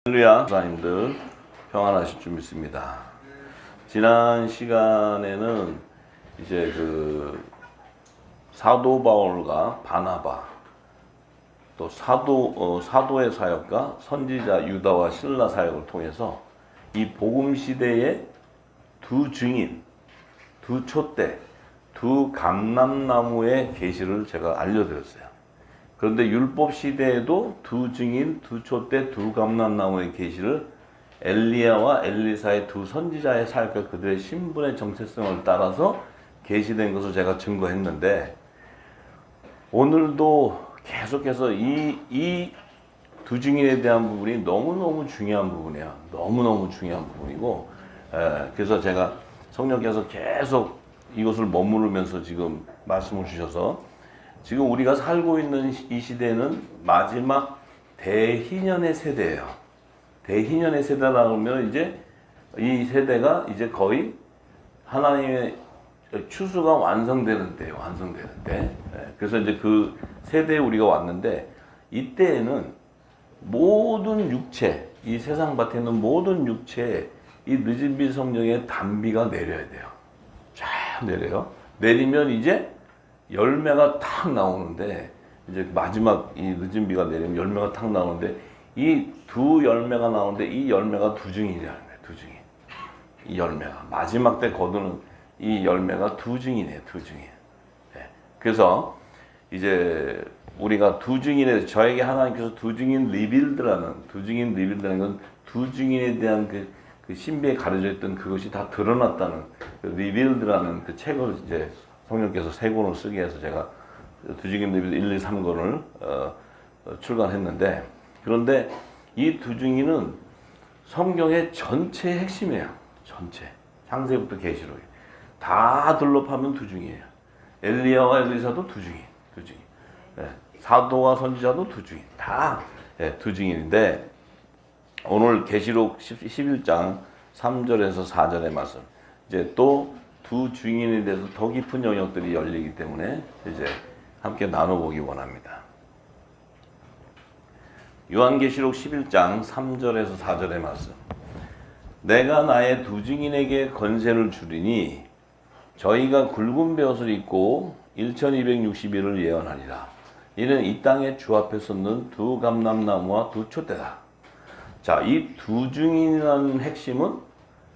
할렐루야, 목사님들 평안하실 줄 믿습니다. 지난 시간에는 이제 그 사도 바울과 바나바, 또 사도의 사역과 선지자 유다와 실라 사역을 통해서 이 복음 시대의 두 증인, 두 촛대, 두 감람나무의 계시를 제가 알려드렸어요. 그런데 율법 시대에도 두 증인, 두 촛대, 두 감람나무의 계시를 엘리야와 엘리사의 두 선지자의 사역과 그들의 신분의 정체성을 따라서 계시된 것을 제가 증거했는데, 오늘도 계속해서 이 두 증인에 대한 부분이 너무너무 중요한 부분이야. 너무너무 중요한 부분이고, 그래서 제가 성령께서 계속 이것을 머무르면서 지금 말씀을 주셔서, 지금 우리가 살고 있는 이 시대는 마지막 대희년의 세대예요. 대희년의 세대라고 하면 이제 이 세대가 이제 거의 하나님의 추수가 완성되는 때예요. 완성되는 때. 그래서 이제 그 세대에 우리가 왔는데, 이때에는 모든 육체, 이 세상 밭에 있는 모든 육체에 이 늦은 비 성령의 단비가 내려야 돼요. 쫙 내려요. 내리면 이제 열매가 탁 나오는데, 이제 마지막 이 늦은 비가 내리면 열매가 탁 나오는데, 이 두 열매가 나오는데 이 열매가 두 증인이라는 거예요. 두 증인. 이 열매가 마지막 때 거두는 이 열매가 두 증인이에요. 두 증인. 그래서 이제 우리가 두 증인에, 저에게 하나님께서 두 증인 리빌드라는 건 두 증인에 대한 그 신비에 가려져 있던 그것이 다 드러났다는 그 리빌드라는 그 책을 이제 성령께서 세 권을 쓰게 해서 제가 두 증인 리빌드 1, 2, 3권을 출간했는데, 그런데 이 두 증인은 성경의 전체의 핵심이에요. 전체. 창세부터 계시록. 다 둘러파면 두 증인이에요. 엘리야와 엘리사도 두 증인. 사도와 선지자도 두 증인. 다 두 증인인데, 오늘 계시록 11장 3절에서 4절의 말씀. 이제 또 두 증인에 대해서 더 깊은 영역들이 열리기 때문에 이제 함께 나눠보기 원합니다. 요한계시록 11장 3절에서 4절의 말씀. 내가 나의 두 증인에게 권세를 주리니 저희가 굵은 베옷을 입고 1260일을 예언하리라. 이는 이 땅의 주 앞에 섰는 두 감람나무와 두 촛대다. 자, 이 두 증인이라는 핵심은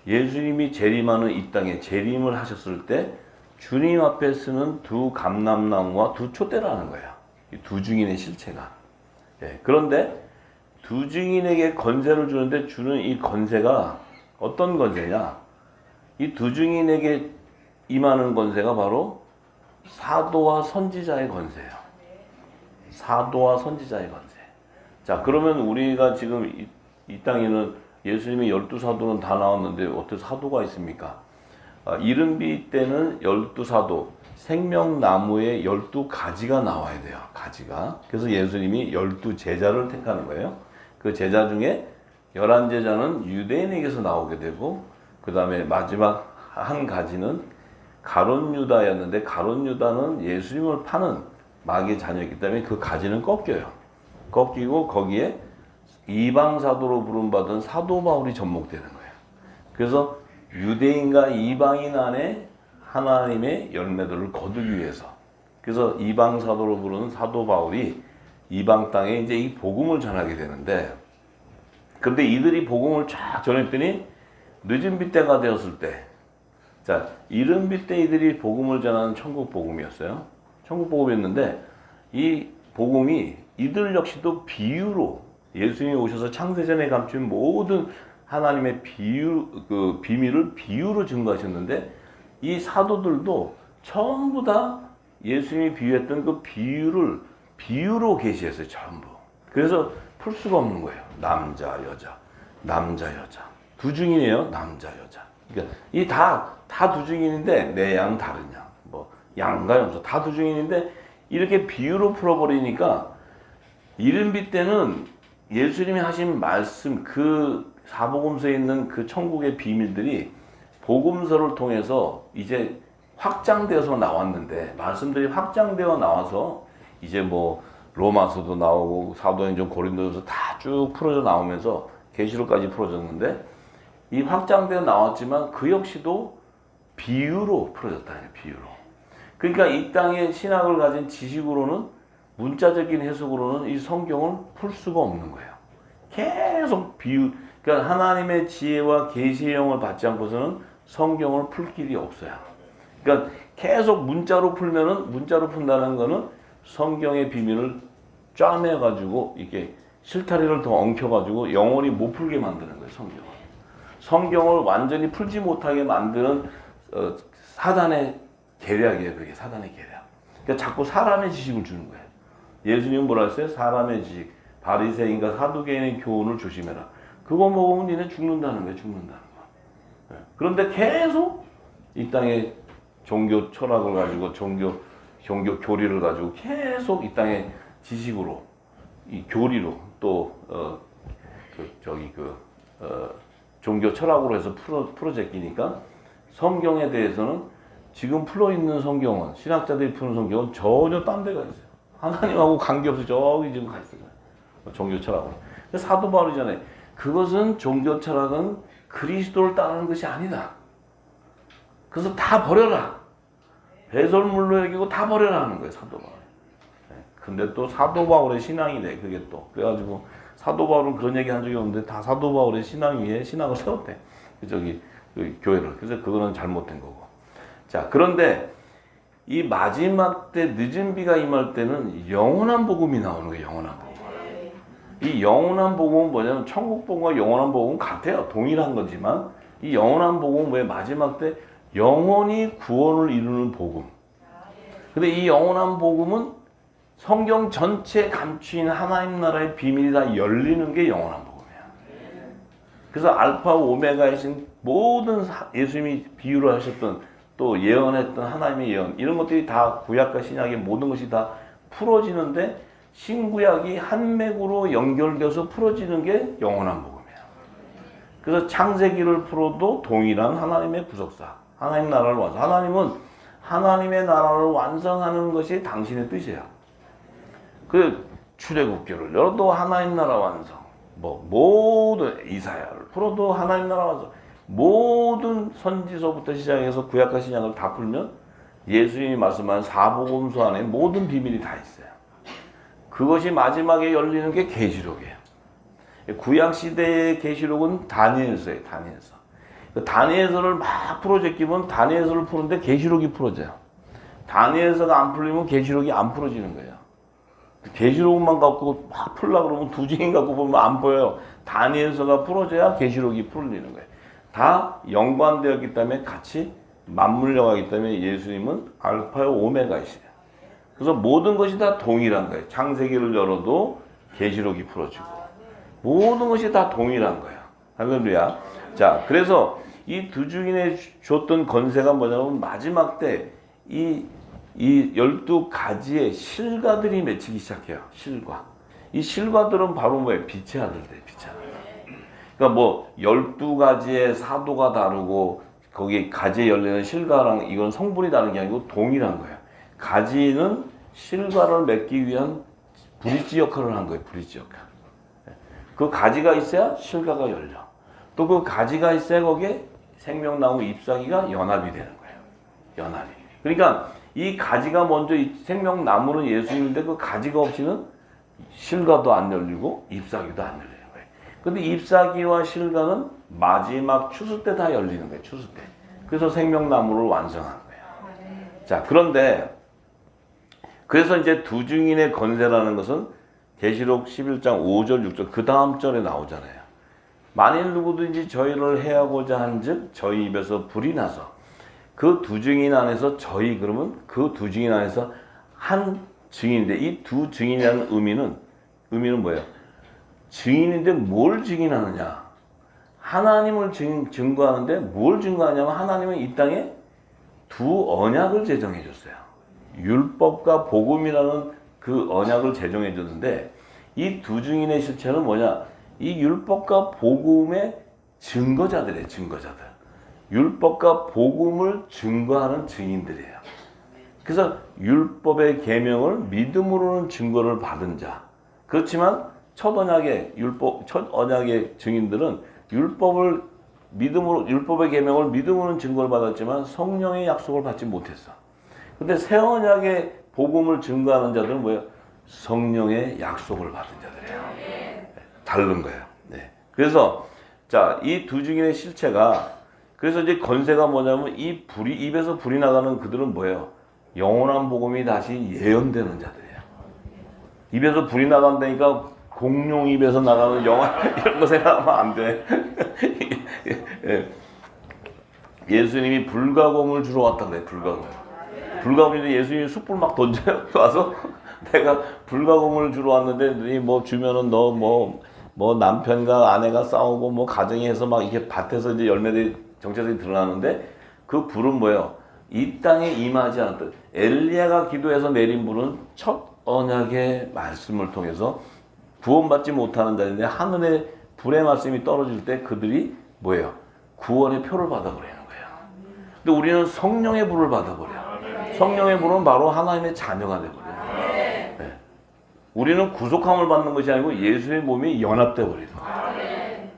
예수님이 재림하는 이 땅에 재림을 하셨을 때 주님 앞에 서는 두 감람나무와 두 촛대라는 거예요. 이 두 증인의 실체가. 그런데 두 증인에게 권세를 주는데, 주는 이 권세가 어떤 권세냐? 이 두 증인에게 임하는 권세가 바로 사도와 선지자의 권세예요. 사도와 선지자의 권세. 자, 그러면 우리가 지금 이 땅에는 예수님이 12사도는 다 나왔는데 어떻게 사도가 있습니까? 이른비 때는 12사도, 생명나무에 12가지가 나와야 돼요. 가지가. 그래서 예수님이 12제자를 택하는 거예요. 그 제자 중에 11제자는 유대인에게서 나오게 되고, 그 다음에 마지막 한 가지는 가룟 유다였는데, 가룟 유다는 예수님을 파는 마귀의 자녀이기 때문에 그 가지는 꺾여요. 꺾이고 거기에 이방사도로 부름받은 사도 바울이 접목되는 거예요. 그래서 유대인과 이방인 안에 하나님의 열매들을 거두기 위해서, 그래서 이방사도로 부르는 사도 바울이 이방 땅에 이제 이 복음을 전하게 되는데, 그런데 이들이 복음을 쫙 전했더니 늦은 비 때가 되었을 때, 자, 이른 비 때 이들이 복음을 전하는 천국 복음이었어요. 천국 복음이었는데, 이 복음이 이들 역시도 비유로, 예수님이 오셔서 창세전에 감춘 모든 하나님의 비밀을 비유로 증거하셨는데, 이 사도들도 전부 다 예수님이 비유했던 그 비유를 비유로 계시했어요. 전부. 그래서 풀 수가 없는 거예요. 남자, 여자, 남자, 여자. 두 증인이에요. 남자, 여자. 그러니까 이 다 두 증인인데, 내 양 다른 양, 뭐 양과 염소 다 두 증인인데, 이렇게 비유로 풀어버리니까 이른비 때는 예수님이 하신 말씀, 그 사복음서에 있는 그 천국의 비밀들이 복음서를 통해서 이제 확장되어서 나왔는데, 말씀들이 확장되어 나와서 이제 뭐 로마서도 나오고 사도행전 고린도전서 다 쭉 풀어져 나오면서 계시록까지 풀어졌는데 이 확장되어 나왔지만 그 역시도 비유로 풀어졌다. 비유로. 그러니까 이 땅의 신학을 가진 지식으로는 문자적인 해석으로는 이 성경을 풀 수가 없는 거예요. 계속 비유. 그러니까 하나님의 지혜와 계시의 영을 받지 않고서는 성경을 풀 길이 없어요. 그러니까 계속 문자로 풀면은 문자로 푼다는 거는 성경의 비밀을 짜내 가지고 이렇게 실타리를 더 엉켜 가지고 영원히 못 풀게 만드는 거예요. 성경을 완전히 풀지 못하게 만드는 사단의 계략이에요. 그게 사단의 계략. 그러니까 자꾸 사람의 지식을 주는 거예요. 예수님은 뭐라 했어요? 사람의 지식, 바리새인과 사두개인의 교훈을 조심해라. 그거 먹으면 니네 죽는다는 거예요. 죽는다는 거. 그런데 계속 이 땅에 종교 철학을 가지고 종교 교리를 가지고 계속 이 땅의 지식으로 이 교리로 또 종교 철학으로 해서 풀어제끼니까 성경에 대해서는 지금 풀어있는 성경은 신학자들이 푸는 성경은 전혀 딴 데가 있어요. 하나님하고 관계없이 저기 지금 가 있어요. 종교 철학은. 사도 바울이잖아요. 그것은 종교 철학은 그리스도를 따르는 것이 아니다. 그래서 다 버려라. 배설물로 여기고 다 버려라 하는 거예요. 사도 바울. 근데 또 사도 바울의 신앙이네. 그게 또. 그래가지고 사도 바울은 그런 얘기 한 적이 없는데 다 사도 바울의 신앙 위에 신앙을 세웠대. 그 교회를. 그래서 그거는 잘못된 거고. 자, 그런데 이 마지막 때 늦은 비가 임할 때는 영원한 복음이 나오는 거예요. 영원한 복음. 이 영원한 복음은 뭐냐면 천국 복음과 영원한 복음은 같아요. 동일한 거지만 이 영원한 복음은 왜 마지막 때 영원히 구원을 이루는 복음. 근데 이 영원한 복음은 성경 전체에 감추인 하나님 나라의 비밀이 다 열리는 게 영원한 복음이야. 그래서 알파 오메가이신 모든 예수님이 비유로 하셨던 또 예언했던 하나님의 예언 이런 것들이 다 구약과 신약의 모든 것이 다 풀어지는데 신구약이 한 맥으로 연결돼서 풀어지는 게 영원한 복음이에요. 그래서 창세기를 풀어도 동일한 하나님의 구속사, 하나님 나라를 완성. 하나님은 하나님의 나라를 완성하는 것이 당신의 뜻이에요. 그 출애굽기를 열어도 하나님 나라 완성. 모든 이사야를 풀어도 하나님 나라 완성. 모든 선지서부터 시작해서 구약과 신약을 다 풀면 예수님이 말씀한 사복음서 안에 모든 비밀이 다 있어요. 그것이 마지막에 열리는 게 계시록이에요. 구약 시대의 계시록은 다니엘서예요. 다니엘서. 다니엘서를 막 풀어제끼면 다니엘서를 푸는데 계시록이 풀어져요. 다니엘서가 안 풀리면 계시록이 안 풀어지는 거예요. 계시록만 갖고 막 풀려고 그러면 두 증인 갖고 보면 안 보여요. 다니엘서가 풀어져야 계시록이 풀리는 거예요. 다 연관되었기 때문에 같이 맞물려 가기 때문에 예수님은 알파요 오메가이시래요. 그래서 모든 것이 다 동일한 거예요. 창세기를 열어도 계시록이 풀어지고 모든 것이 다 동일한 거예요. 할렐루야. 자, 그래서 이 두 증인에 줬던 권세가 뭐냐면 마지막 때 이 12가지의 실과들이 맺히기 시작해요. 실과. 이 실과들은 바로 뭐예요? 빛의 아들들, 빛의 아들. 그러니까 12가지의 사도가 다르고 거기 가지에 열리는 실과랑 이건 성분이 다른 게 아니고 동일한 거예요. 가지는 실과를 맺기 위한 브릿지 역할을 한 거예요. 브릿지 역할. 그 가지가 있어야 실과가 열려. 또 그 가지가 있어야 거기에 생명나무 잎사귀가 연합이 되는 거예요. 연합이. 그러니까 이 가지가 먼저 생명나무는 예수님인데 그 가지가 없이는 실과도 안 열리고 잎사귀도 안 열리는 거예요. 근데 잎사귀와 실과는 마지막 추수 때 다 열리는 거예요. 추수 때. 그래서 생명나무를 완성한 거예요. 자, 그런데 그래서 이제 두 증인의 권세라는 것은 계시록 11장 5절 6절 그 다음 절에 나오잖아요. 만일 누구든지 저희를 해하고자 한즉 저희 입에서 불이 나서 그 두 증인 안에서 저희 그러면 그 두 증인 안에서 한 증인인데 이 두 증인이라는 의미는 뭐예요? 증인인데 뭘 증인하느냐? 하나님을 증거하는데 뭘 증거하냐면 하나님은 이 땅에 두 언약을 제정해 줬어요. 율법과 복음이라는 그 언약을 제정해 줬는데 이 두 증인의 실체는 뭐냐? 이 율법과 복음의 증거자들이에요. 증거자들. 율법과 복음을 증거하는 증인들이에요. 그래서 율법의 계명을 믿음으로는 증거를 받은 자. 그렇지만 첫 언약의 율법, 첫 언약의 증인들은 율법의 계명을 믿음으로는 증거를 받았지만 성령의 약속을 받지 못했어. 근데 새 언약의 복음을 증거하는 자들은 뭐예요? 성령의 약속을 받은 자들이에요. 다른 거예요. 네. 그래서 자, 이 두 증인의 실체가 그래서 이제 건세가 뭐냐면 이 입에서 불이 나가는 그들은 뭐예요? 영원한 복음이 다시 예언되는 자들이에요. 입에서 불이 나간다니까 공룡 입에서 나가는 영화 이런 거 생각하면 안 돼. 예수님이 불가공을 주러 왔다 그래. 불가공인데 예수님이 숯불 막 던져요. 와서 내가 불가공을 주러 왔는데 뭐 주면은 너 뭐 남편과 아내가 싸우고 뭐 가정에서 막 이렇게 밭에서 이제 열매들이 정체성이 드러나는데 그 불은 뭐예요? 이 땅에 임하지 않았던 엘리야가 기도해서 내린 불은 첫 언약의 말씀을 통해서 구원받지 못하는 자인데 하늘의 불의 말씀이 떨어질 때 그들이 뭐예요? 구원의 표를 받아버리는 거예요. 근데 우리는 성령의 불을 받아버려요. 성령의 불은 바로 하나님의 자녀가 돼버려요. 네. 우리는 구속함을 받는 것이 아니고 예수의 몸이 연합돼 버리는 거예요. 네.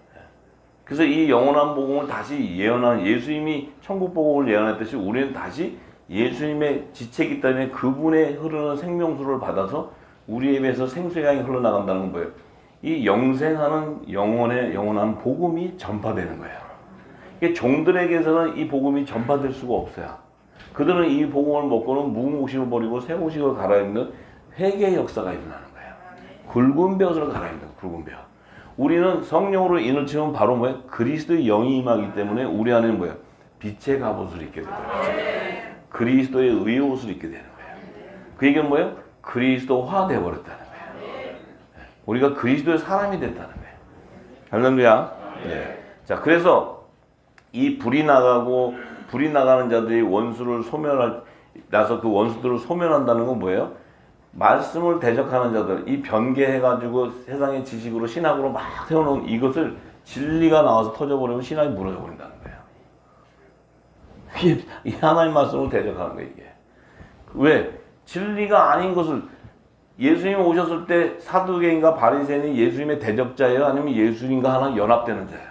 그래서 이 영원한 복음을 다시 예언하는 예수님이 천국 복음을 예언했듯이 우리는 다시 예수님의 지체이기 때문에 그분의 흐르는 생명수를 받아서 우리 입에서 생수의 강이 흘러나간다는 건 뭐예요? 이 영생하는 영원한 복음이 전파되는 거예요. 이게 종들에게서는 이 복음이 전파될 수가 없어요. 그들은 이 복음을 먹고는 묵은 곡식을 버리고 새 곡식을 갈아입는 회개의 역사가 일어나는 거예요. 굵은 벼슬을 갈아입는 굵은 벼. 우리는 성령으로 인을 치면 바로 뭐예요? 그리스도의 영이 임하기 때문에 우리 안에는 뭐예요? 빛의 갑옷을 입게 되는 거예요. 그리스도의 의의 옷을 입게 되는 거예요. 그 얘기는 뭐예요? 그리스도화 되어버렸다는 거예요. 우리가 그리스도의 사람이 됐다는 거예요. 할렐루야. 네. 자, 그래서 이 불이 나가는 자들이 원수를 나서 그 원수들을 소멸한다는 건 뭐예요? 말씀을 대적하는 자들, 이 변개해가지고 세상의 지식으로 신학으로 막 세워놓은 이것을 진리가 나와서 터져버리면 신학이 무너져 버린다는 거예요. 이 하나님 말씀을 대적하는 거예요, 이게. 왜? 진리가 아닌 것을 예수님 오셨을 때 사두개인가 바리새인이 예수님의 대적자예요? 아니면 예수님과 하나 연합되는 자예요?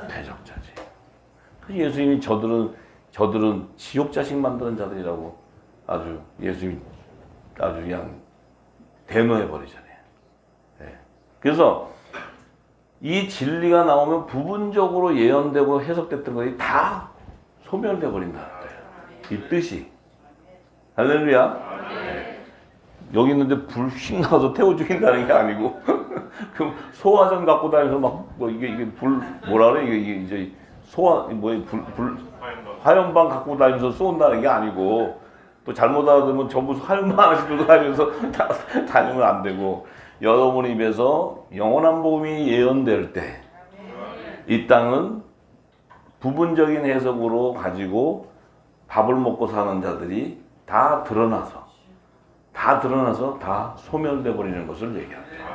대적자지. 예수님이 저들은 지옥 자식 만드는 자들이라고 아주 예수님이 아주 그냥 대노해 버리잖아요. 네. 그래서 이 진리가 나오면 부분적으로 예언되고 해석됐던 것이 다 소멸돼 버린다는 거예요. 이 뜻이. 할렐루야. 네. 여기 있는데 불 휙 나와서 태워 죽인다는 게 아니고 그럼 소화전 갖고 다니면서 막 뭐 이게 불 뭐라 그래 이게 이제 불 화염방 갖고 다니면서 쏜다는 게 아니고 또 잘못 알아들으면 전부 화염방 하나씩 들고 다니면서 다니면 안 되고 여러분 입에서 영원한 복음이 예언될 때 이 땅은 부분적인 해석으로 가지고 밥을 먹고 사는 자들이 다 드러나서 다 소멸돼 버리는 것을 얘기합니다.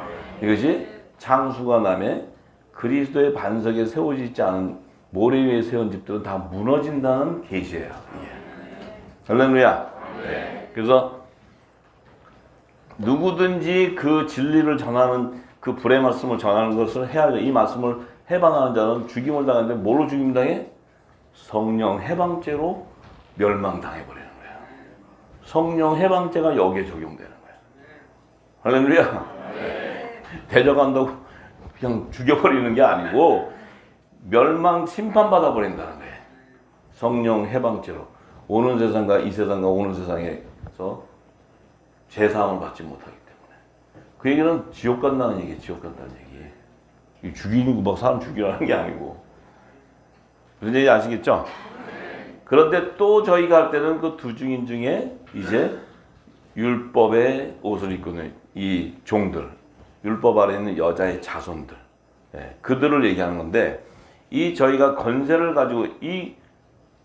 이것이 창수가 남에 그리스도의 반석에 세워지지 있지 않은 모래 위에 세운 집들은 다 무너진다는 계시예요. 할렐루야. 네. 그래서 누구든지 그 진리를 전하는 그 불의 말씀을 전하는 것을 이 말씀을 해방하는 자는 죽임을 당하는데 뭘로 죽임 당해? 성령 해방죄로 멸망당해버리는 거예요. 성령 해방죄가 여기에 적용되는 거예요. 할렐루야. 네. 대적한다고 그냥 죽여버리는 게 아니고 멸망 심판받아 버린다는 거예요. 성령 해방죄로 오는 세상과 이 세상과 오는 세상에서 죄사함을 받지 못하기 때문에 그 얘기는 지옥 간다는 얘기예요. 지옥 간다는 얘기. 죽이는 거 막 사람 죽이라는 게 아니고 무슨 얘기인지 아시겠죠? 그런데 또 저희가 할 때는 그 두 증인 중에 이제 율법의 옷을 입고 있는 이 종들, 율법 아래 있는 여자의 자손들, 그들을 얘기하는 건데 이 저희가 건세를 가지고 이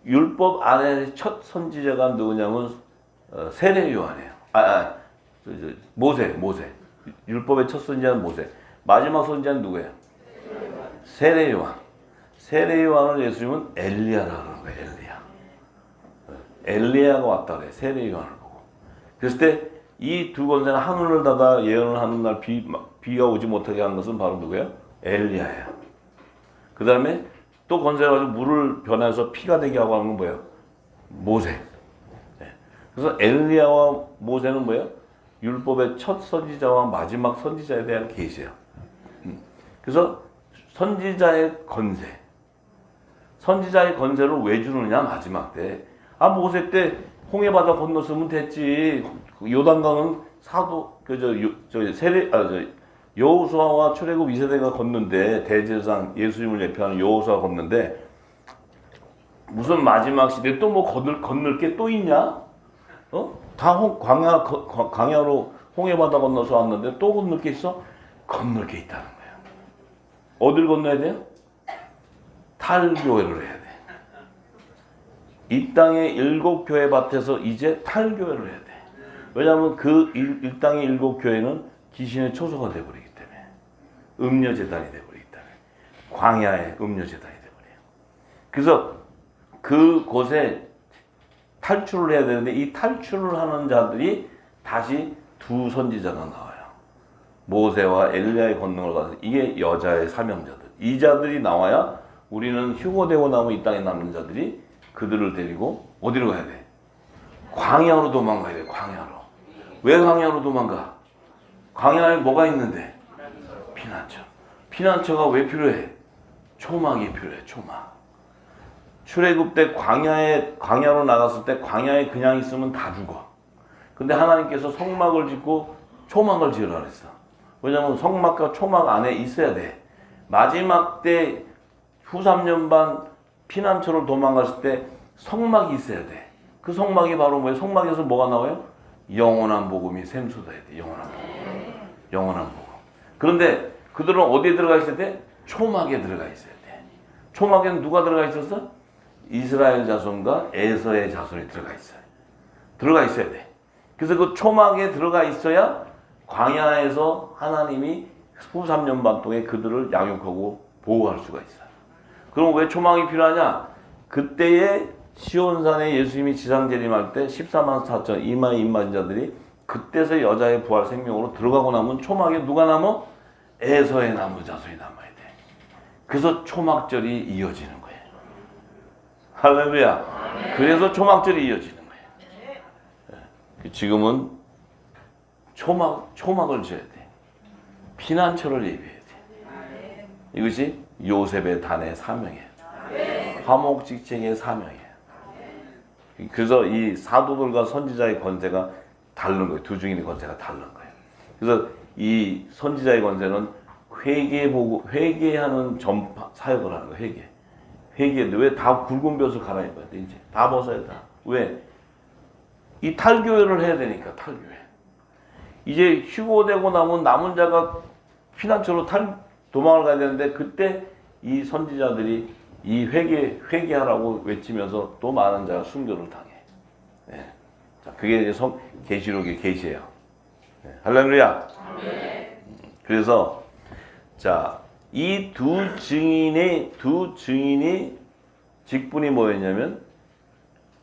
율법 안에 첫 선지자가 누구냐면 세례 요한이에요. 모세. 율법의 첫 선지자는 모세. 마지막 선지자는 누구예요? 세례 요한. 세례 요한을 예수님은 엘리야라고 하는 거예요. 엘리야가 왔다 그래. 세례 요한을 보고. 그랬을 때 이 두 권세는 하늘을 닫아 예언을 하는 날 비가 오지 못하게 한 것은 바로 누구예요? 엘리야예요. 그 다음에 또 권세를 가지고 물을 변해서 피가 되게 하고 하는 건 뭐예요? 모세. 네. 그래서 엘리야와 모세는 뭐예요? 율법의 첫 선지자와 마지막 선지자에 대한 계시예요. 그래서 선지자의 권세. 선지자의 권세를 왜 주느냐 마지막 때. 모세 때 홍해바다 건넜으면 됐지. 요단강은 사도 여호수아와 출애굽 2세대가 걷는데 대제사장 예수님을 예표하는 여호수아가 걷는데 무슨 마지막 시대에 또 뭐 건널 게 또 있냐? 다 광야로 홍해바다 건너서 왔는데 또 건널 게 있어? 건널 게 있다는 거예요. 어딜 건너야 돼요? 탈교회를 해야 돼. 이 땅의 7교회 밭에서 이제 탈교회를 해야 돼. 왜냐하면 그 이 땅의 7교회는 귀신의 초소가 되어버리기 때문에 음녀재단이 되어버리기 때문에 광야의 음녀재단이 되어버려요. 그래서 그곳에 탈출을 해야 되는데 이 탈출을 하는 자들이 다시 두 선지자가 나와요. 모세와 엘리야의 권능을 받아서 이게 여자의 사명자들. 이 자들이 나와야 우리는 휴거되고 나면 이 땅에 남는 자들이 그들을 데리고 어디로 가야 돼? 광야로 도망가야 돼. 광야로. 왜 광야로 도망가? 광야에 뭐가 있는데? 피난처. 피난처가 왜 필요해? 초막이 필요해. 초막. 출애굽 때 광야로 나갔을 때 광야에 그냥 있으면 다 죽어. 근데 하나님께서 성막을 짓고 초막을 지으라 그랬어. 왜냐면 성막과 초막 안에 있어야 돼. 마지막 때 후 3년 반 피난처를 도망갔을 때 성막이 있어야 돼. 그 성막이 바로 뭐예요? 성막에서 뭐가 나와요? 영원한 복음이 샘솟아야 돼. 영원한 복음. 영원한 복음. 그런데 그들은 어디에 들어가 있어야 돼? 초막에 들어가 있어야 돼. 초막에는 누가 들어가 있었어? 이스라엘 자손과 에서의 자손이 들어가 있어요. 들어가 있어야 돼. 그래서 그 초막에 들어가 있어야 광야에서 하나님이 후 3년 반 동안 그들을 양육하고 보호할 수가 있어요. 그럼 왜 초막이 필요하냐? 그때에 시온산에 예수님이 지상재림할 때 14만 4천 이마에 입맞은 자들이 그때서 여자의 부활 생명으로 들어가고 나면 초막에 누가 남아? 에서의 나무 자손이 남아야 돼. 그래서 초막절이 이어지는 거예요. 할렐루야. 그래서 초막절이 이어지는 거예요. 지금은 초막을 지어야 돼. 피난처를 예비해야 돼. 이것이 요셉의 단의 사명이에요. 화목직책의 사명이에요. 그래서 이 사도들과 선지자의 권세가 다른 거예요. 두 증인의 권세가 다른 거예요. 그래서 이 선지자의 권세는 회개하는 전파 사역을 하는 거예요. 회개인데 왜 다 굵은 벼슬 갈아입어야 돼? 이제 다 벗어야 돼. 왜? 이 탈교회를 해야 되니까. 탈교회. 이제 휴고되고 남은 자가 피난처로 도망을 가야 되는데 그때 이 선지자들이 이 회개하라고 외치면서 또 많은 자가 순교를 당해. 네. 자, 그게 이제 계시록의 계시예요. 네. 할렐루야. 네. 그래서 자, 이 두 증인이 직분이 뭐였냐면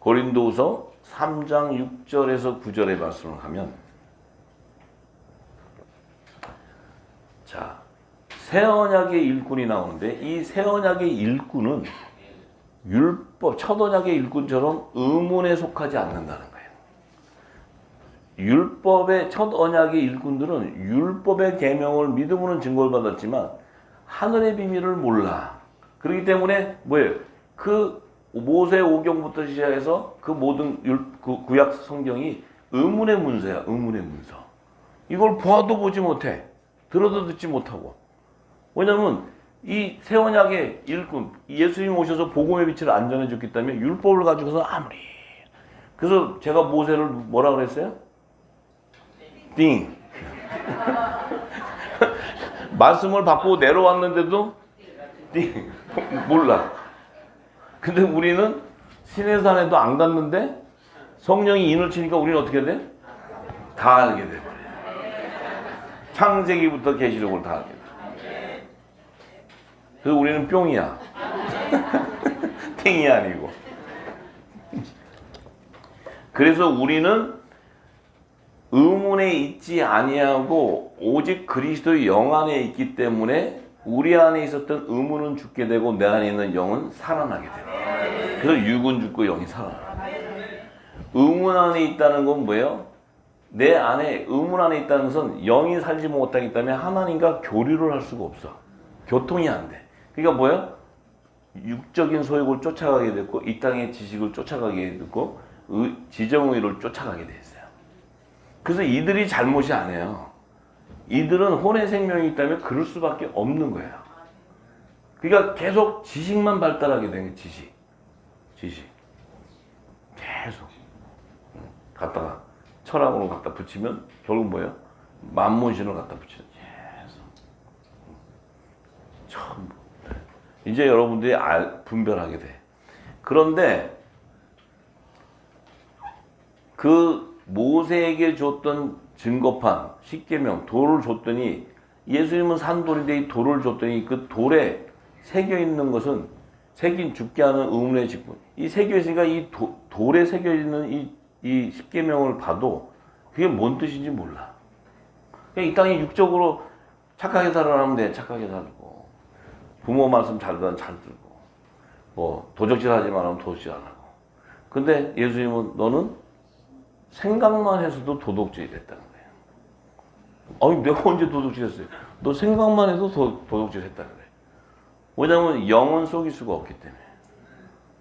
고린도후서 3장 6절에서 9절의 말씀을 하면 자, 새 언약의 일꾼이 나오는데 이 새 언약의 일꾼은 율법, 첫 언약의 일꾼처럼 의문에 속하지 않는다는 거예요. 율법의 첫 언약의 일꾼들은 율법의 계명을 믿음으로는 증거를 받았지만 하늘의 비밀을 몰라. 그렇기 때문에 뭐예요? 그 모세 오경부터 시작해서 그 모든 구약 성경이 의문의 문서야. 의문의 문서. 이걸 보아도 보지 못해. 들어도 듣지 못하고. 왜냐하면 이 새 언약의 일꾼 예수님 오셔서 복음의 빛을 안 전해줬기 때문에 율법을 가지고서 아무리 그래서 제가 모세를 뭐라 그랬어요? 띵. 말씀을 받고 내려왔는데도 띵. 몰라. 근데 우리는 시내산에도 안 갔는데 성령이 인을 치니까 우리는 어떻게 돼? 다 알게 돼 버려요. 창세기부터 계시록을 다 알게 돼. 그래서 우리는 뿅이야. 탱이 아니고. 그래서 우리는 의문에 있지 아니하고 오직 그리스도의 영 안에 있기 때문에 우리 안에 있었던 의문은 죽게 되고 내 안에 있는 영은 살아나게 돼요. 그래서 육은 죽고 영이 살아나요. 의문 안에 있다는 건 뭐예요? 내 안에 의문 안에 있다는 것은 영이 살지 못하기 때문에 하나님과 교류를 할 수가 없어. 교통이 안 돼. 그러니까 뭐예요? 육적인 소욕을 쫓아가게 됐고 이 땅의 지식을 쫓아가게 됐고 지정의를 쫓아가게 돼 있어요. 그래서 이들이 잘못이 아니에요. 이들은 혼의 생명이 있다면 그럴 수밖에 없는 거예요. 그러니까 계속 지식만 발달하게 되는 거예요. 지식. 계속 갖다가 철학으로 갖다 붙이면 결국 뭐예요? 만문신을 갖다 붙이는 계속. 처음 이제 여러분들이 분별하게 돼. 그런데 그 모세에게 줬던 증거판, 십계명, 돌을 줬더니 예수님은 산돌인데 이 돌을 줬더니 그 돌에 새겨 있는 것은 새긴 죽게 하는 의문의 직분. 이 새겨 있으니까 이 돌에 새겨 있는 이 십계명을 봐도 그게 뭔 뜻인지 몰라. 그냥 이 땅에 육적으로 착하게 살아가면 돼. 착하게 살고 부모 말씀 잘 들으면 잘 들고 뭐 도적질 하지 말라면 도적질 안 하고. 근데 예수님은 너는 생각만 해서도 도둑질이 됐다는 거예요. 아니 내가 언제 도둑질 했어요? 너 생각만 해도 도둑질 했다는 거예요. 왜냐하면 영은 속일 수가 없기 때문에.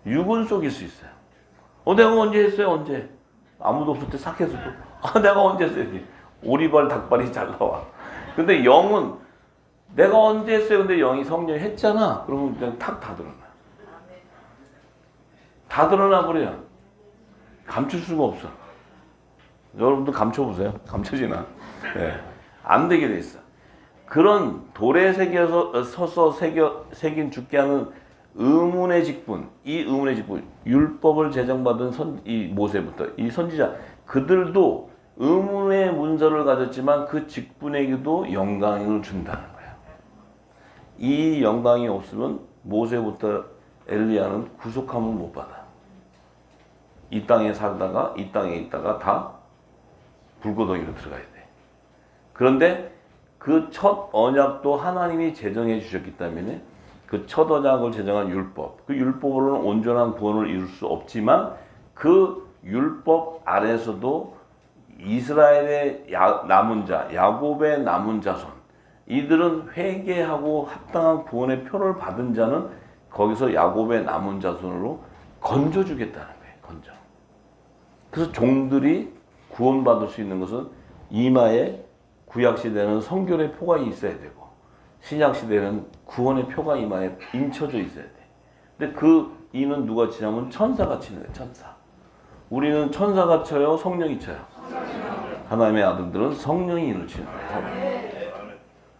육은 속일 수 있어요. 내가 언제 했어요? 언제? 아무도 없을 때 삭해서도 내가 언제 했어요? 오리발 닭발이 잘 나와. 근데 영은 내가 언제 했어요? 근데 영이 성령이 했잖아. 그러면 그냥 탁 다 드러나. 다 드러나 버려요. 감출 수가 없어. 여러분도 감춰보세요. 감춰지나? 네. 안 되게 돼 있어. 그런 돌에 서서 새긴 죽게 하는 의문의 직분, 이 의문의 직분, 율법을 제정받은 이 모세부터 이 선지자 그들도 의문의 문서를 가졌지만 그 직분에게도 영광을 준다는 거예요. 이 영광이 없으면 모세부터 엘리야는 구속함을 못 받아. 이 땅에 살다가 이 땅에 있다가 다 불구덩이로 들어가야 돼. 그런데 그 첫 언약도 하나님이 제정해 주셨기 때문에 그 첫 언약을 제정한 율법, 그 율법으로는 온전한 구원을 이룰 수 없지만 그 율법 아래서도 이스라엘의 남은 자, 야곱의 남은 자손, 이들은 회개하고 합당한 구원의 표를 받은 자는 거기서 야곱의 남은 자손으로 건져주겠다는 거예요. 건져. 그래서 종들이 구원받을 수 있는 것은 이마에 구약시대는 성결의 표가 있어야 되고 신약시대는 구원의 표가 이마에 인쳐져 있어야 돼. 근데 그 이는 누가 치냐면 천사가 치는 거예요. 천사. 우리는 천사가 쳐요? 성령이 쳐요? 하나님의 아들들은 성령이 인을 치는 거예요.